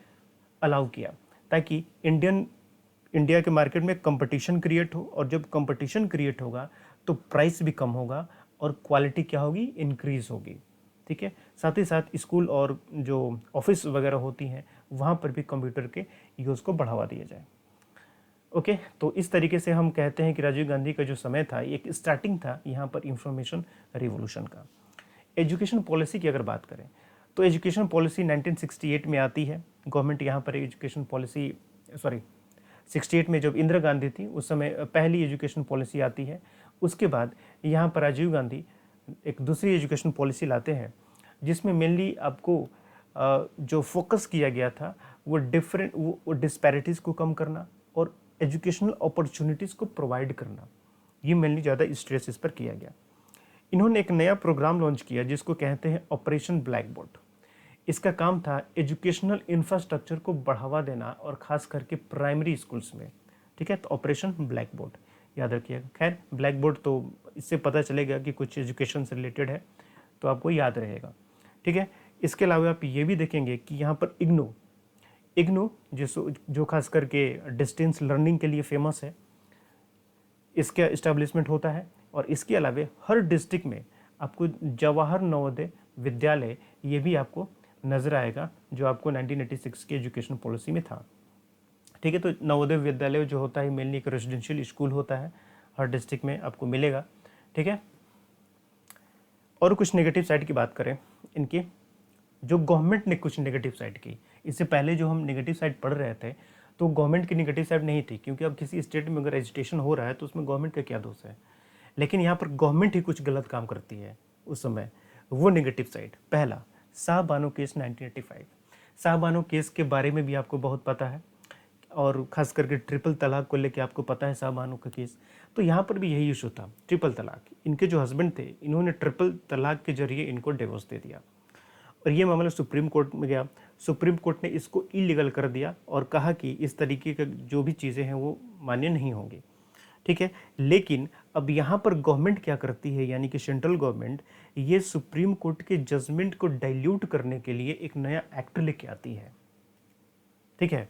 A: अलाउ किया, ताकि इंडिया के मार्केट में कंपटीशन क्रिएट हो। और जब कंपटीशन क्रिएट होगा तो प्राइस भी कम होगा और क्वालिटी क्या होगी, इंक्रीज होगी। ठीक है। साथ ही साथ स्कूल और जो ऑफिस वगैरह होती हैं वहाँ पर भी कंप्यूटर के यूज़ को बढ़ावा दिया जाए। ओके। तो इस तरीके से हम कहते हैं कि राजीव गांधी का जो समय था एक स्टार्टिंग था यहाँ पर इंफॉर्मेशन रिवॉल्यूशन का। एजुकेशन पॉलिसी की अगर बात करें तो एजुकेशन पॉलिसी 1968 में आती है। गवर्नमेंट यहाँ पर एजुकेशन पॉलिसी 68 में जब इंदिरा गांधी थी उस समय पहली एजुकेशन पॉलिसी आती है। उसके बाद यहाँ पर राजीव गांधी एक दूसरी एजुकेशन पॉलिसी लाते हैं जिसमें मेनली आपको जो फोकस किया गया था वो डिस्पैरिटीज़ को कम करना और एजुकेशनल अपॉर्चुनिटीज़ को प्रोवाइड करना, ये मेनली ज़्यादा स्ट्रेस इस पर किया गया। इन्होंने एक नया प्रोग्राम लॉन्च किया जिसको कहते हैं ऑपरेशन ब्लैक बोर्ड। इसका काम था एजुकेशनल इंफ्रास्ट्रक्चर को बढ़ावा देना और ख़ास करके प्राइमरी स्कूल्स में। ठीक है। तो ऑपरेशन ब्लैक बोर्ड याद रखिएगा। खैर ब्लैक बोर्ड तो इससे पता चलेगा कि कुछ एजुकेशन से रिलेटेड है तो आपको याद रहेगा। ठीक है। इसके अलावा आप ये भी देखेंगे कि यहाँ पर इग्नू जो खास करके डिस्टेंस लर्निंग के लिए फेमस है, इसका इस्टेब्लिशमेंट होता है। और इसके अलावा हर डिस्ट्रिक्ट में आपको जवाहर नवोदय विद्यालय ये भी आपको नज़र आएगा जो आपको 1986 की एजुकेशन पॉलिसी में था। ठीक है। तो नवोदय विद्यालय जो होता है मेनली एक रेजिडेंशियल स्कूल होता है, हर डिस्ट्रिक्ट में आपको मिलेगा। ठीक है। और कुछ नेगेटिव साइड की बात करें इनकी, जो गवर्नमेंट ने कुछ नेगेटिव साइड की, इससे पहले जो हम नेगेटिव साइड पढ़ रहे थे तो गवर्नमेंट की नेगेटिव साइड नहीं थी, क्योंकि अब किसी स्टेट में अगर एजिटेशन हो रहा है तो उसमें गवर्नमेंट का क्या दोष है। लेकिन यहाँ पर गवर्नमेंट ही कुछ गलत काम करती है उस समय, वो नेगेटिव साइड। पहला, शाहबानो केस 1985। शाहबानो केस के बारे में भी आपको बहुत पता है और ख़ास करके ट्रिपल तलाक को लेके आपको पता है शाहबानो का केस। तो यहाँ पर भी यही इशू था, ट्रिपल तलाक। इनके जो हस्बैंड थे इन्होंने ट्रिपल तलाक के जरिए इनको डिवोर्स दे दिया और ये मामला सुप्रीम कोर्ट में गया। सुप्रीम कोर्ट ने इसको इलीगल कर दिया और कहा कि इस तरीके का जो भी चीज़ें हैं वो मान्य नहीं होंगी। ठीक है। लेकिन अब यहाँ पर गवर्नमेंट क्या करती है, यानी कि सेंट्रल गवर्नमेंट ये सुप्रीम कोर्ट के जजमेंट को डाइल्यूट करने के लिए एक नया एक्ट लेके आती है। ठीक है,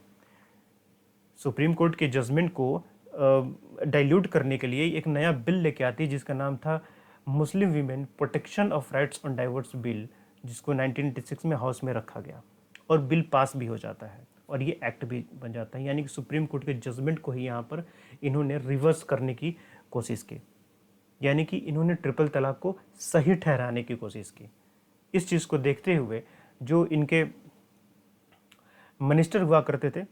A: सुप्रीम कोर्ट के जजमेंट को डाइल्यूट करने के लिए एक नया बिल लेके आती है जिसका नाम था मुस्लिम women protection of rights on divorce bill, जिसको 1986 में हाउस में रखा गया और बिल पास भी हो जाता है और ये एक्ट भी बन जाता है। यानी कि सुप्रीम कोर्ट के जजमेंट को ही यहाँ पर इन्होंने रिवर्स करने की कोशिश की, यानी कि इन्होंने ट्रिपल तलाक को सही ठहराने की कोशिश की। इस चीज़ को देखते हुए जो इनके मिनिस्टर हुआ करते थे,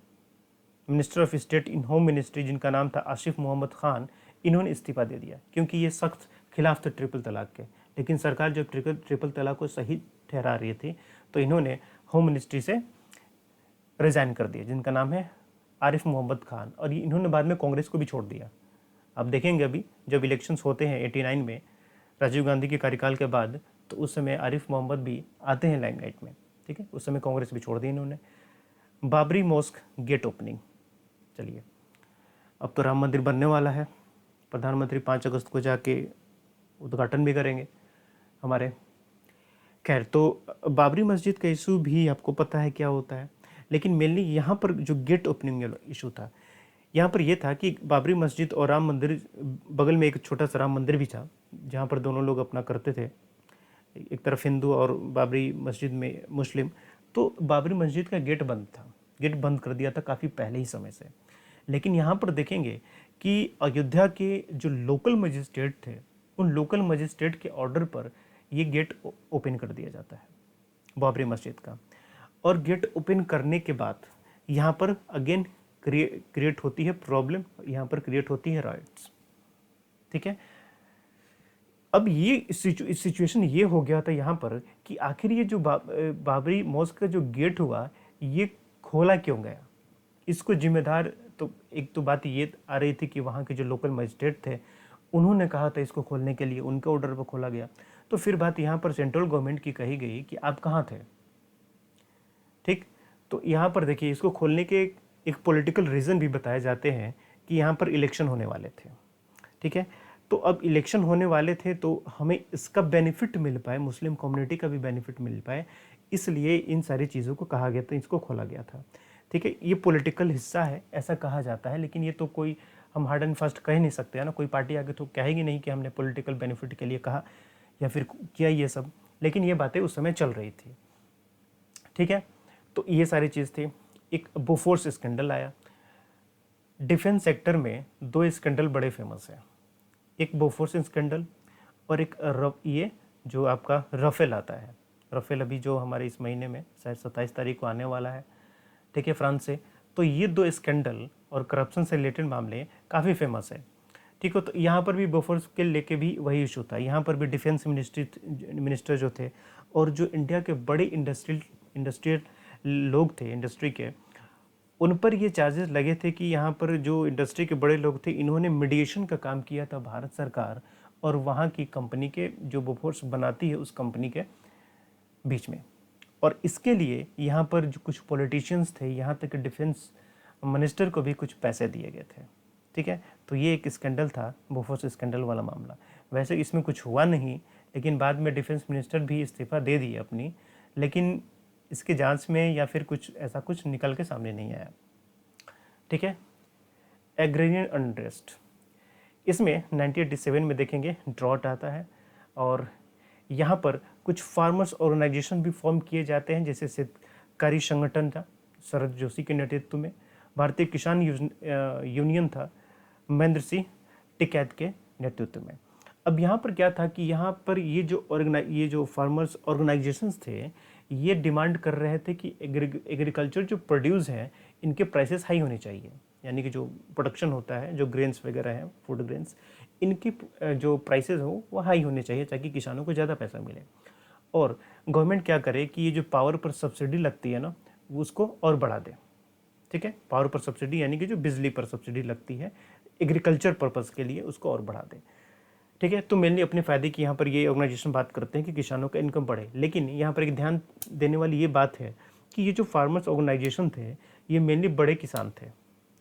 A: minister of state in home ministry, जिनका नाम था आसिफ मोहम्मद खान, इन्होंने इस्तीफा दे दिया क्योंकि ये सख्त खिलाफ थे ट्रिपल तलाक के। लेकिन सरकार जब ट्रिपल तलाक को सही ठहरा रही थी तो इन्होंने होम मिनिस्ट्री से रिज़ाइन कर दिया, जिनका नाम है आरिफ मोहम्मद खान, और इन्होंने बाद में कांग्रेस को भी छोड़ दिया। आप देखेंगे अभी जब इलेक्शंस होते हैं 89 में राजीव गांधी के कार्यकाल के बाद, तो उस समय आरिफ मोहम्मद भी आते हैं लाइमलाइट में। ठीक है, उस समय कांग्रेस भी छोड़ दी इन्होंने। बाबरी मॉस्क गेट ओपनिंग, चलिए अब तो राम मंदिर बनने वाला है, प्रधानमंत्री 5 अगस्त को जाके उद्घाटन भी करेंगे हमारे। खैर, तो बाबरी मस्जिद का इशू भी आपको पता है क्या होता है, लेकिन मेनली यहाँ पर जो गेट ओपनिंग इशू था, यहाँ पर यह था कि बाबरी मस्जिद और राम मंदिर, बगल में एक छोटा सा राम मंदिर भी था जहाँ पर दोनों लोग अपना करते थे, एक तरफ हिंदू और बाबरी मस्जिद में मुस्लिम। तो बाबरी मस्जिद का गेट बंद था, गेट बंद कर दिया था काफ़ी पहले ही समय से। लेकिन यहाँ पर देखेंगे कि अयोध्या के जो लोकल मजिस्ट्रेट थे, उन लोकल मजिस्ट्रेट के ऑर्डर पर ये गेट ओपन कर दिया जाता है बाबरी मस्जिद का। और गेट ओपन करने के बाद यहाँ पर अगेन क्रिएट होती है प्रॉब्लम, यहाँ पर क्रिएट होती है राइट्स। ठीक है, अब ये इस सिचुएशन ये हो गया था यहाँ पर कि आखिर ये जो बाबरी मस्जिद का जो गेट हुआ ये खोला क्यों गया, इसको जिम्मेदार तो एक तो बात ये आ रही थी कि वहाँ के जो लोकल मजिस्ट्रेट थे उन्होंने कहा था इसको खोलने के लिए, उनके ऑर्डर पर खोला गया। तो फिर बात यहाँ पर सेंट्रल गवर्नमेंट की कही गई कि आप कहाँ थे। ठीक, तो यहाँ पर देखिए इसको खोलने के एक पॉलिटिकल रीज़न भी बताए जाते हैं कि यहाँ पर इलेक्शन होने वाले थे। ठीक है, तो अब इलेक्शन होने वाले थे तो हमें इसका बेनिफिट मिल पाए, मुस्लिम कम्युनिटी का भी बेनिफिट मिल पाए, इसलिए इन सारी चीज़ों को कहा गया था, इसको खोला गया था। ठीक है, ये पॉलिटिकल हिस्सा है ऐसा कहा जाता है, लेकिन ये तो कोई हम हार्ड एंड फास्ट कह नहीं सकते है ना, कोई पार्टी आगे तो कहेगी नहीं कि हमने पॉलिटिकल बेनिफिट के लिए कहा या फिर किया ये सब, लेकिन ये बातें उस समय चल रही थी। ठीक है, तो ये सारी चीज़ थी। एक बोफोर्स स्कैंडल आया। डिफेंस सेक्टर में 2 स्कैंडल बड़े फेमस हैं, एक बोफोर्स स्कैंडल और एक ये जो आपका राफेल आता है। राफेल अभी जो हमारे इस महीने में शायद 27 तारीख को आने वाला है, ठीक है, फ्रांस से। तो ये 2 स्कैंडल और करप्शन से रिलेटेड मामले काफ़ी फेमस है। ठीक है, तो यहाँ पर भी बोफोर्स के लेके भी वही इशू था। यहाँ पर भी डिफेंस मिनिस्टर जो थे और जो इंडिया के बड़े इंडस्ट्रियल लोग थे इंडस्ट्री के, उन पर ये चार्जेस लगे थे कि यहाँ पर जो इंडस्ट्री के बड़े लोग थे इन्होंने मीडिएशन का काम किया था भारत सरकार और वहाँ की कंपनी के जो बोफोर्स बनाती है उस कंपनी के बीच में। और इसके लिए यहाँ पर जो कुछ पॉलिटिशियंस थे, यहाँ तक डिफेंस मिनिस्टर को भी कुछ पैसे दिए गए थे। ठीक है, तो ये एक स्कैंडल था, बोफोर्स स्कैंडल वाला मामला। वैसे इसमें कुछ हुआ नहीं, लेकिन बाद में डिफेंस मिनिस्टर भी इस्तीफ़ा दे दिए अपनी, लेकिन इसके जांच में या फिर कुछ ऐसा कुछ निकल के सामने नहीं आया। ठीक है, एग्रेरियन अनरेस्ट, इसमें 1987 में देखेंगे ड्रॉट आता है और यहाँ पर कुछ फार्मर्स ऑर्गेनाइजेशन भी फॉर्म किए जाते हैं, जैसे शेतकारी संगठन था शरद जोशी के नेतृत्व में, भारतीय किसान यूनियन था महेंद्र सिंह टिकैत के नेतृत्व में। अब यहाँ पर क्या था कि यहाँ पर ये जो फार्मर्स ऑर्गेनाइजेशंस थे ये डिमांड कर रहे थे कि एग्रीकल्चर जो प्रोड्यूस है इनके प्राइसेस हाई होने चाहिए, यानी कि जो प्रोडक्शन होता है जो ग्रेन्स वगैरह हैं, फूड ग्रेन्स, इनकी जो प्राइसेस हो वो हाई होने चाहिए ताकि किसानों को ज़्यादा पैसा मिले। और गवर्नमेंट क्या करे कि ये जो पावर पर सब्सिडी लगती है ना वो उसको और बढ़ा दे। ठीक है, पावर पर सब्सिडी यानी कि जो बिजली पर सब्सिडी लगती है एग्रीकल्चर पर्पज़ के लिए उसको और बढ़ा दे। ठीक है, तो मेनली अपने फ़ायदे की यहाँ पर ये ऑर्गेनाइजेशन बात करते हैं कि किसानों का इनकम बढ़े। लेकिन यहाँ पर एक ध्यान देने वाली ये बात है कि ये जो फार्मर्स ऑर्गेनाइजेशन थे ये मेनली बड़े किसान थे।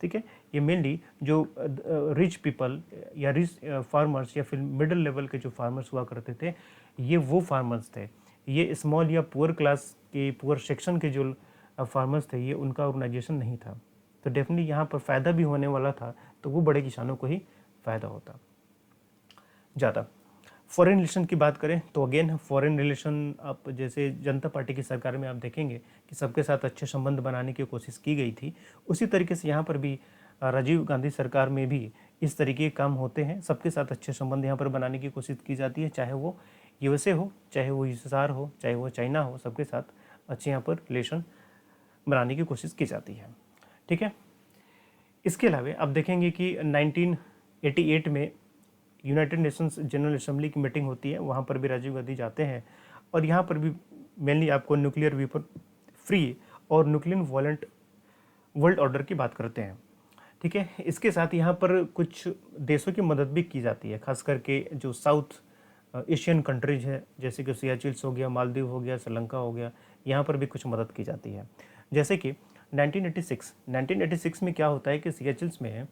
A: ठीक है। ये मेनली जो रिच पीपल या रिच फार्मर्स या फिर मिडिल लेवल के जो फार्मर्स हुआ करते थे, ये वो फार्मर्स थे। ये स्मॉल या पुअर क्लास के, पुअर सेक्शन के जो फार्मर्स थे, ये उनका ऑर्गेनाइजेशन नहीं था। तो डेफिनेटली यहाँ पर फ़ायदा भी होने वाला था, तो वो बड़े किसानों को ही फ़ायदा होता ज़्यादा। फॉरेन रिलेशन की बात करें तो अगेन फॉरेन रिलेशन, आप जैसे जनता पार्टी की सरकार में आप देखेंगे कि सबके साथ अच्छे संबंध बनाने की कोशिश की गई थी, उसी तरीके से यहाँ पर भी राजीव गांधी सरकार में भी इस तरीके के काम होते हैं। सबके साथ अच्छे संबंध यहाँ पर बनाने की कोशिश की जाती है, चाहे वो यूएसए हो, चाहे वो यूएसएसआर हो, चाहे वो चाइना हो, सबके साथ अच्छे यहाँ पर रिलेशन बनाने की कोशिश की जाती है। ठीक है। इसके अलावा आप देखेंगे कि 1988 में यूनाइटेड नेशंस जनरल असेंबली की मीटिंग होती है, वहाँ पर भी राजीव गांधी जाते हैं और यहाँ पर भी मेनली आपको न्यूक्लियर वेपन फ्री और न्यूक्लियर वॉलेंट वर्ल्ड ऑर्डर की बात करते हैं। ठीक है। इसके साथ यहाँ पर कुछ देशों की मदद भी की जाती है, खास करके जो साउथ एशियन कंट्रीज है, जैसे कि सियाचिल्स हो गया, मालदीव हो गया, श्रीलंका हो गया, यहाँ पर भी कुछ मदद की जाती है। जैसे कि 1986 में क्या होता है कि सियाचिल्स में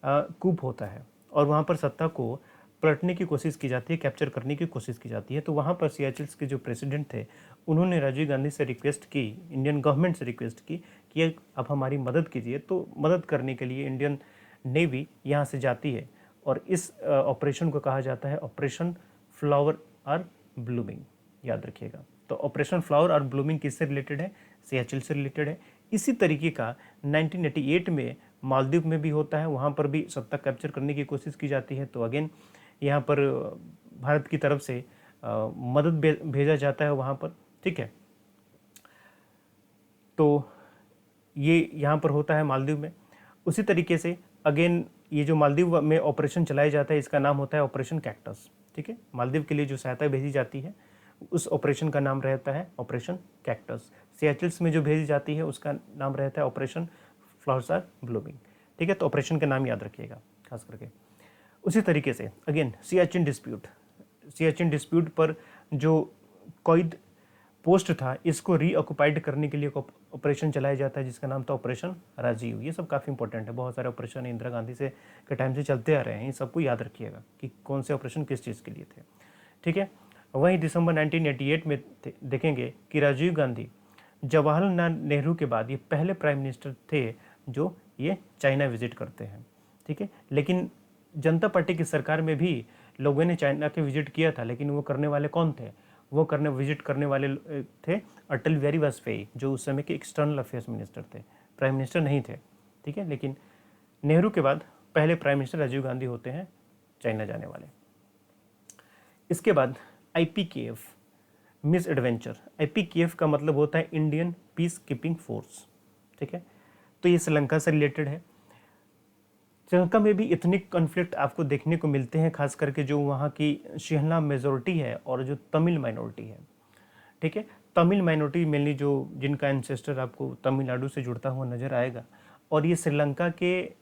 A: कूप होता है और वहाँ पर सत्ता को पलटने की कोशिश की जाती है, कैप्चर करने की कोशिश की जाती है। तो वहाँ पर सियाचिल्स के जो प्रेसिडेंट थे, उन्होंने राजीव गांधी से रिक्वेस्ट की, इंडियन गवर्नमेंट से रिक्वेस्ट की कि आप हमारी मदद कीजिए। तो मदद करने के लिए इंडियन नेवी यहाँ से जाती है और इस ऑपरेशन को कहा जाता है ऑपरेशन फ्लावर और ब्लूमिंग, याद रखिएगा। तो ऑपरेशन फ्लावर और ब्लूमिंग किससे रिलेटेड है? सियाचिल से रिलेटेड है। इसी तरीके का 1988 में मालदीव में भी होता है, वहाँ पर भी सत्ता कैप्चर करने की कोशिश की जाती है। तो अगेन यहाँ पर भारत की तरफ से मदद भेजा जाता है वहाँ पर। ठीक है। तो ये यहाँ पर होता है मालदीव में। उसी तरीके से अगेन ये जो मालदीव में ऑपरेशन चलाया जाता है, इसका नाम होता है ऑपरेशन कैक्टस। ठीक है। मालदीव के लिए जो सहायता भेजी जाती है, उस ऑपरेशन का नाम रहता है ऑपरेशन कैक्टस। सियाचिल्स में जो भेजी जाती है, उसका नाम रहता है ऑपरेशन फ्लावर्स आर ब्लूमिंग। ठीक है। तो ऑपरेशन का नाम याद रखिएगा खास करके। उसी तरीके से अगेन सियाचिन डिस्प्यूट पर जो क्वाइद पोस्ट था, इसको रीऑक्युपाइड करने के लिए ऑपरेशन चलाया जाता है, जिसका नाम था ऑपरेशन राजीव। ये सब काफ़ी इंपॉर्टेंट है, बहुत सारे ऑपरेशन इंदिरा गांधी से के टाइम से चलते आ रहे हैं, इन सबको याद रखिएगा कि कौन से ऑपरेशन किस चीज़ के लिए थे। ठीक है। वहीं दिसंबर 1988 में देखेंगे कि राजीव गांधी जवाहरलाल नेहरू के बाद ये पहले प्राइम मिनिस्टर थे जो ये चाइना विजिट करते हैं। ठीक है। लेकिन जनता पार्टी की सरकार में भी लोगों ने चाइना के विजिट किया था, लेकिन वो करने वाले कौन थे? वो विजिट करने वाले थे अटल बिहारी वाजपेयी, जो उस समय के एक्सटर्नल अफेयर्स मिनिस्टर थे, प्राइम मिनिस्टर नहीं थे। ठीक है। लेकिन नेहरू के बाद पहले प्राइम मिनिस्टर राजीव गांधी होते हैं चाइना जाने वाले। इसके बाद IPKF मिस एडवेंचर। IPKF का मतलब होता है इंडियन पीस कीपिंग फोर्स। ठीक है। तो ये श्रीलंका से रिलेटेड है। श्रीलंका में भी इथनिक कॉन्फ्लिक्ट आपको देखने को मिलते हैं, खास करके जो वहाँ की शेहला मेजोरिटी है और जो तमिल माइनॉरिटी है। ठीक है। तमिल माइनॉरिटी मेनली जो जिनका एंसेस्टर आपको तमिलनाडु से जुड़ता हुआ नज़र आएगा, और ये श्रीलंका के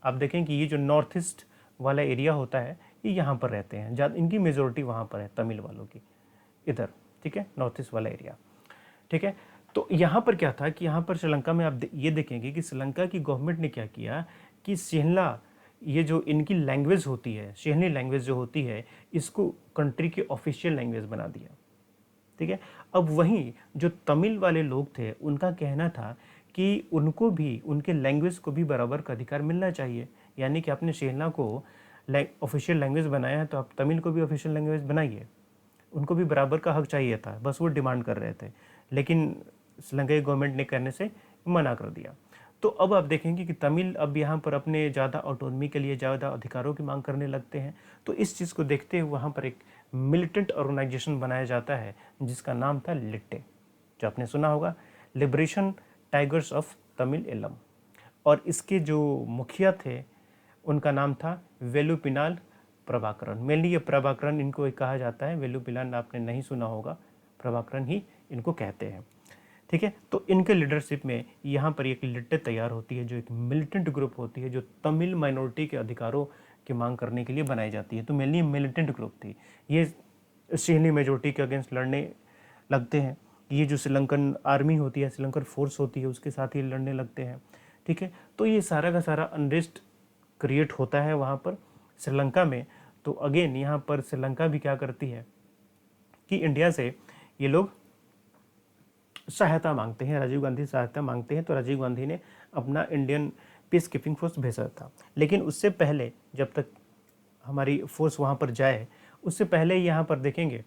A: आप देखें कि ये जो नॉर्थ ईस्ट वाला एरिया होता है, ये यहाँ पर रहते हैं, ज़्यादा इनकी मेजोरिटी वहाँ पर है, तमिल वालों की इधर। ठीक है। नॉर्थ ईस्ट वाला एरिया। ठीक है। तो यहाँ पर क्या था कि यहाँ पर श्रीलंका में आप ये देखेंगे कि श्रीलंका की गवर्नमेंट ने क्या किया कि शेहला, ये जो इनकी लैंग्वेज होती है, शेहली लैंग्वेज जो होती है, इसको कंट्री की ऑफिशियल लैंग्वेज बना दिया। ठीक है। अब वहीं जो तमिल वाले लोग थे, उनका कहना था कि उनको भी, उनके लैंग्वेज को भी बराबर का अधिकार मिलना चाहिए। यानी कि आपने शेहला को ऑफिशियल लैंग्वेज बनाया है, तो आप तमिल को भी ऑफिशियल लैंग्वेज बनाइए। उनको भी बराबर का हक चाहिए था, बस वो डिमांड कर रहे थे, लेकिन श्रीलंकाई गवर्नमेंट ने करने से मना कर दिया। तो अब आप देखेंगे कि तमिल अब यहाँ पर अपने ज़्यादा ऑटोनमी के लिए ज़्यादा अधिकारों की मांग करने लगते हैं। तो इस चीज़ को देखते हुए वहाँ पर एक मिलिटेंट ऑर्गेनाइजेशन बनाया जाता है, जिसका नाम था लिट्टे, जो आपने सुना होगा, liberation tigers of Tamil Eelam. और इसके जो मुखिया थे, उनका नाम था वेलुपिनाल प्रभाकरन। मेनली ये प्रभाकरन इनको कहा जाता है, वेलुपिनाल आपने नहीं सुना होगा, प्रभाकरन ही इनको कहते हैं। ठीक है। तो इनके लीडरशिप में यहाँ पर एक लिट्टे तैयार होती है, जो एक मिलिटेंट ग्रुप होती है, जो तमिल माइनॉरिटी के अधिकारों की मांग करने के लिए बनाई जाती है। तो मेनली मिलिटेंट ग्रुप थी, ये शेहली मेजोरिटी के अगेंस्ट लड़ने लगते हैं। ये जो श्रीलंकन आर्मी होती है, श्रीलंकन फोर्स होती है, उसके साथ ही लड़ने लगते हैं। ठीक है। तो ये सारा का सारा अनरेस्ट क्रिएट होता है वहाँ पर श्रीलंका में। तो अगेन यहाँ पर श्रीलंका भी क्या करती है कि इंडिया से ये लोग सहायता मांगते हैं, राजीव गांधी सहायता मांगते हैं। तो राजीव गांधी ने अपना इंडियन पीस कीपिंग फोर्स भेजा था। लेकिन उससे पहले, जब तक हमारी फोर्स वहाँ पर जाए, उससे पहले यहाँ पर देखेंगे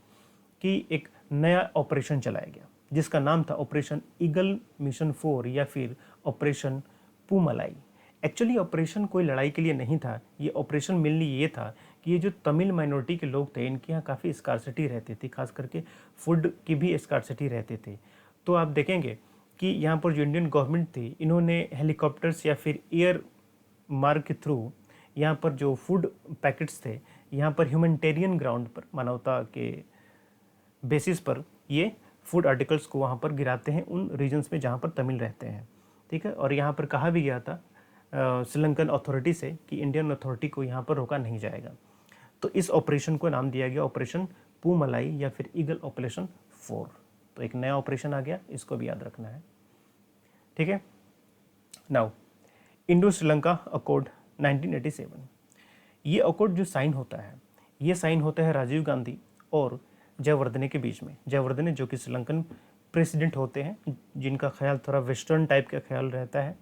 A: कि एक नया ऑपरेशन चलाया गया जिसका नाम था ऑपरेशन ईगल मिशन 4 या फिर ऑपरेशन पूमलाई। एक्चुअली ऑपरेशन कोई लड़ाई के लिए नहीं था। ये ऑपरेशन मेनली ये था कि ये जो तमिल माइनॉरिटी के लोग थे, इनके यहाँ काफ़ी स्कार्सिटी रहती थी, खास करके फूड की भी स्कार्सिटी रहती थी। तो आप देखेंगे कि यहाँ पर जो इंडियन गवर्नमेंट थी, इन्होंने हेलीकॉप्टर्स या फिर एयर मार्ग के थ्रू यहाँ पर जो फूड पैकेट्स थे, यहाँ पर ह्यूमैनिटेरियन ग्राउंड पर, मानवता के बेसिस पर ये फूड आर्टिकल्स को वहाँ पर गिराते हैं उन रीजन्स में जहाँ पर तमिल रहते हैं। ठीक है। और यहाँ पर कहा भी गया था श्रीलंकन अथॉरिटी से कि इंडियन अथॉरिटी को यहाँ पर रोका नहीं जाएगा। तो इस ऑपरेशन को नाम दिया गया ऑपरेशन पूमलाई या फिर ईगल ऑपरेशन 4। तो एक नया ऑपरेशन आ गया, इसको भी याद रखना है। ठीक है। Now Indo Sri Lanka accord 1987। ये अकॉर्ड जो साइन होता है, ये साइन होता है राजीव गांधी और जयवर्धने के बीच में। जयवर्धने जो कि श्रीलंकन प्रेसिडेंट होते हैं, जिनका ख्याल थोड़ा वेस्टर्न टाइप का ख्याल रहता है।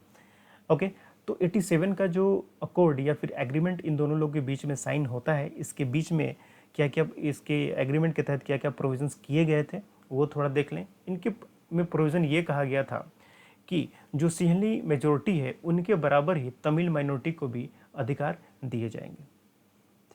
A: ओके। तो 87 का जो अकॉर्ड या फिर एग्रीमेंट इन दोनों लोगों के बीच में साइन होता है, इसके बीच में क्या क्या, इसके एग्रीमेंट के तहत क्या क्या प्रोविजंस किए गए थे वो थोड़ा देख लें। इनके में प्रोविज़न ये कहा गया था कि जो सिंहली मेजोरिटी है उनके बराबर ही तमिल माइनॉरिटी को भी अधिकार दिए जाएंगे।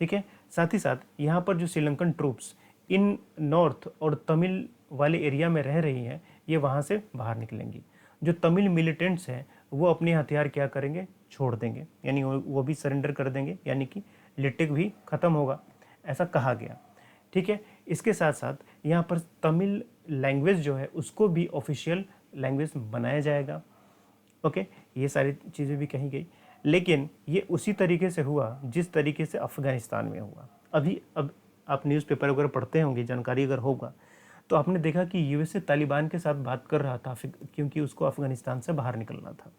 A: ठीक है। साथ ही साथ यहाँ पर जो श्रीलंकन ट्रूप्स इन नॉर्थ और तमिल वाले एरिया में रह रही हैं, ये वहाँ से बाहर निकलेंगी। जो तमिल मिलिटेंट्स हैं वो अपने हथियार क्या करेंगे, छोड़ देंगे, यानी वो भी सरेंडर कर देंगे, यानी कि लिटिक भी ख़त्म होगा, ऐसा कहा गया। ठीक है। इसके साथ साथ यहाँ पर तमिल लैंग्वेज जो है उसको भी ऑफिशियल लैंग्वेज बनाया जाएगा। ओके। ये सारी चीज़ें भी कही गई। लेकिन ये उसी तरीके से हुआ जिस तरीके से अफ़गानिस्तान में हुआ। अब आप न्यूज़पेपर वगैरह पढ़ते होंगे, जानकारी अगर होगा तो आपने देखा कि यूएसए तालिबान के साथ बात कर रहा था क्योंकि उसको अफ़गानिस्तान से बाहर निकलना था।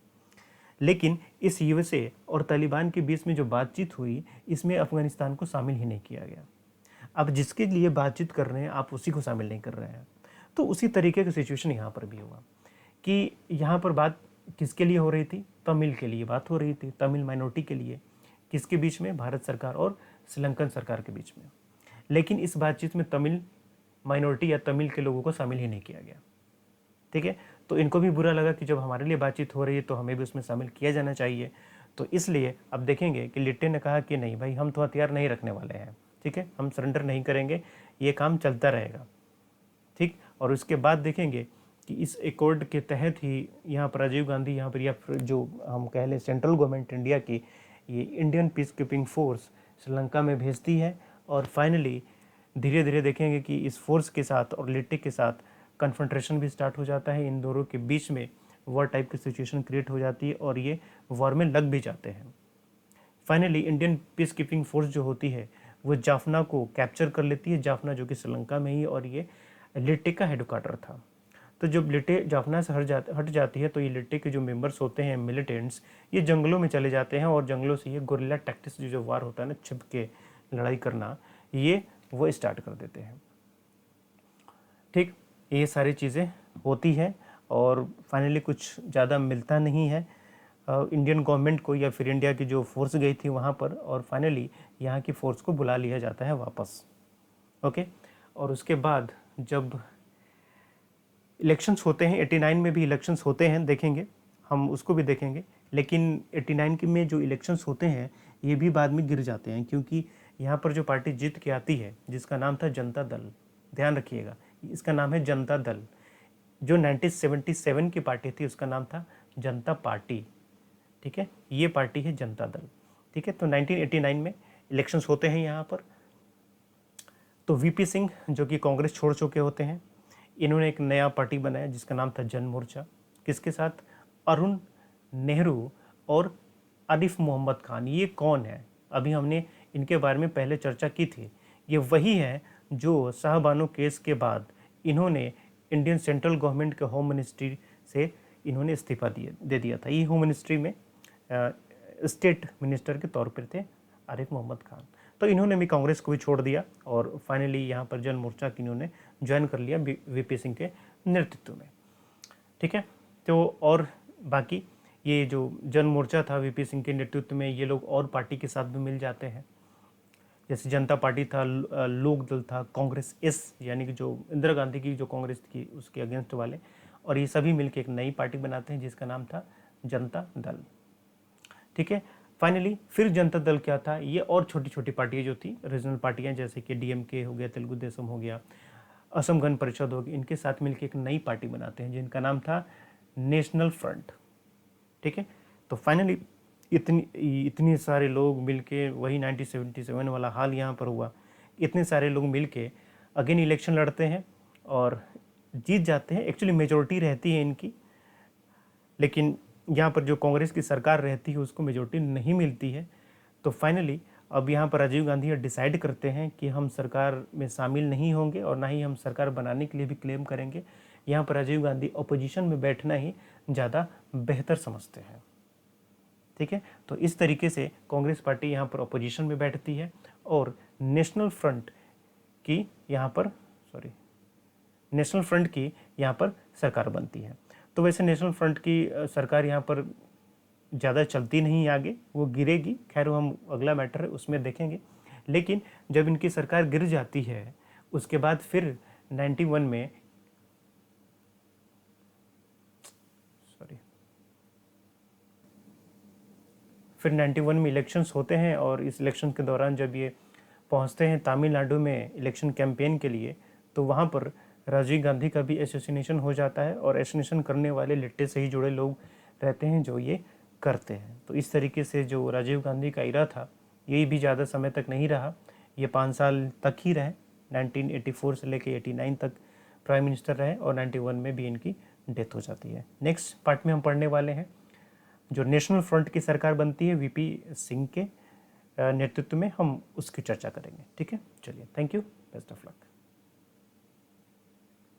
A: लेकिन इस यूएसए और तालिबान के बीच में जो बातचीत हुई, इसमें अफ़गानिस्तान को शामिल ही नहीं किया गया। अब जिसके लिए बातचीत कर रहे हैं आप उसी को शामिल नहीं कर रहे हैं। तो उसी तरीके का सिचुएशन यहाँ पर भी हुआ कि यहाँ पर बात किसके लिए हो रही थी, तमिल के लिए बात हो रही थी, तमिल माइनॉरिटी के लिए। किसके बीच में, भारत सरकार और श्रीलंकन सरकार के बीच में। लेकिन इस बातचीत में तमिल माइनॉरिटी या तमिल के लोगों को शामिल ही नहीं किया गया। ठीक है। तो इनको भी बुरा लगा कि जब हमारे लिए बातचीत हो रही है तो हमें भी उसमें शामिल किया जाना चाहिए। तो इसलिए अब देखेंगे कि लिट्टे ने कहा कि नहीं भाई, हम तो हथियार नहीं रखने वाले हैं। ठीक है, हम सरेंडर नहीं करेंगे, ये काम चलता रहेगा। ठीक। और उसके बाद देखेंगे कि इस एकॉर्ड के तहत ही यहाँ पर राजीव गांधी यहाँ पर, या फिर जो हम कह लें सेंट्रल गवर्नमेंट इंडिया की, ये Indian peace keeping force Sri Lanka में भेजती है। और फाइनली धीरे धीरे देखेंगे कि इस फोर्स के साथ और लिट्टे के साथ कन्फ्रंट्रेशन भी स्टार्ट हो जाता है। इन दोनों के बीच में वॉर टाइप की सिचुएशन क्रिएट हो जाती है और ये वॉर में लग भी जाते हैं। Finally Indian peace keeping force जो होती है वो जाफना को कैप्चर कर लेती है, जाफना जो कि श्रीलंका में ही, और ये लिट्टे का हेडक्वार्टर था। तो जब लिट्टे जाफना से हट जाती है तो ये लिट्टे के जो मेंबर्स होते हैं, मिलिटेंट्स, ये जंगलों में चले जाते हैं और जंगलों से ये गोरिल्ला टैक्टिक्स जो वार होता है ना, छिप के लड़ाई करना, ये वो स्टार्ट कर देते हैं। ठीक। ये सारी चीज़ें होती हैं और फाइनली कुछ ज़्यादा मिलता नहीं है इंडियन गवर्नमेंट को या फिर इंडिया की जो फोर्स गई थी वहाँ पर, और फाइनली यहाँ की फ़ोर्स को बुला लिया जाता है वापस। ओके। और उसके बाद जब इलेक्शंस होते हैं, 89 में भी इलेक्शंस होते हैं, देखेंगे हम उसको भी देखेंगे। लेकिन 89 के में जो इलेक्शंस होते हैं ये भी बाद में गिर जाते हैं, क्योंकि यहाँ पर जो पार्टी जीत के आती है जिसका नाम था जनता दल, ध्यान रखिएगा इसका नाम है जनता दल। जो 1977 की पार्टी थी उसका नाम था जनता पार्टी। ठीक है, ये पार्टी है जनता दल। ठीक है। तो 1989 में इलेक्शंस होते हैं यहाँ पर। तो वीपी सिंह जो कि कांग्रेस छोड़ चुके होते हैं, इन्होंने एक नया पार्टी बनाया जिसका नाम था जन मोर्चा। किसके साथ, अरुण नेहरू और आरिफ मोहम्मद खान। ये कौन है, अभी हमने इनके बारे में पहले चर्चा की थी। ये वही है जो शाहबानो केस के बाद इन्होंने इंडियन सेंट्रल गवर्नमेंट के होम मिनिस्ट्री से इन्होंने इस्तीफा दे दिया था। ये होम मिनिस्ट्री में स्टेट मिनिस्टर के तौर पर थे आरिफ मोहम्मद खान। तो इन्होंने भी कांग्रेस को भी छोड़ दिया और फाइनली यहाँ पर जन मोर्चा की इन्होंने ज्वाइन कर लिया वीपी सिंह के नेतृत्व में। ठीक है, तो और बाकी ये जो जन मोर्चा था वीपी सिंह के नेतृत्व में, ये लोग और पार्टी के साथ भी मिल जाते हैं, जैसे जनता पार्टी था, लोक दल था, कांग्रेस एस यानी कि जो इंदिरा गांधी की जो कांग्रेस की उसके अगेंस्ट वाले, और ये सभी मिलकर एक नई पार्टी बनाते हैं जिसका नाम था जनता दल। ठीक है, फाइनली फिर जनता दल क्या था, ये और छोटी छोटी पार्टियां जो थी, रीजनल पार्टियां, जैसे कि डीएमके हो गया, तेलुगु देशम हो गया, असम गण परिषद हो गई, इनके साथ मिलकर एक नई पार्टी बनाते हैं जिनका नाम था नेशनल फ्रंट। ठीक है, तो फाइनली इतनी सारे लोग मिलके, वही 1977 वाला हाल यहाँ पर हुआ, इतने सारे लोग मिलके अगेन इलेक्शन लड़ते हैं और जीत जाते हैं। एक्चुअली मेजोरिटी रहती है इनकी, लेकिन यहाँ पर जो कांग्रेस की सरकार रहती है उसको मेजोरिटी नहीं मिलती है। तो फाइनली अब यहाँ पर राजीव गांधी डिसाइड करते हैं कि हम सरकार में शामिल नहीं होंगे और ना ही हम सरकार बनाने के लिए भी क्लेम करेंगे। यहाँ पर राजीव गांधी अपोजिशन में बैठना ही ज़्यादा बेहतर समझते हैं। ठीक है, तो इस तरीके से कांग्रेस पार्टी यहाँ पर अपोजिशन में बैठती है और नेशनल फ्रंट की यहाँ पर सरकार बनती है। तो वैसे नेशनल फ्रंट की सरकार यहाँ पर ज़्यादा चलती नहीं आगे, वो गिरेगी, खैर वो हम अगला मैटर है उसमें देखेंगे। लेकिन जब इनकी सरकार गिर जाती है उसके बाद फिर 91 में इलेक्शंस होते हैं और इस इलेक्शन के दौरान जब ये पहुंचते हैं तमिलनाडु में इलेक्शन कैंपेन के लिए, तो वहाँ पर राजीव गांधी का भी एसोसिनेशन हो जाता है और एसोसिनेशन करने वाले लिट्टे से ही जुड़े लोग रहते हैं जो ये करते हैं। तो इस तरीके से जो राजीव गांधी का इरा था ये भी ज़्यादा समय तक नहीं रहा, ये 5 साल तक ही रहे, 1984 से लेकर 89 तक प्राइम मिनिस्टर रहे और 91 में भी इनकी डेथ हो जाती है। नेक्स्ट पार्ट में हम पढ़ने वाले हैं जो नेशनल फ्रंट की सरकार बनती है वीपी सिंह के नेतृत्व में, हम उसकी चर्चा करेंगे। ठीक है, चलिए, thank you, best of luck.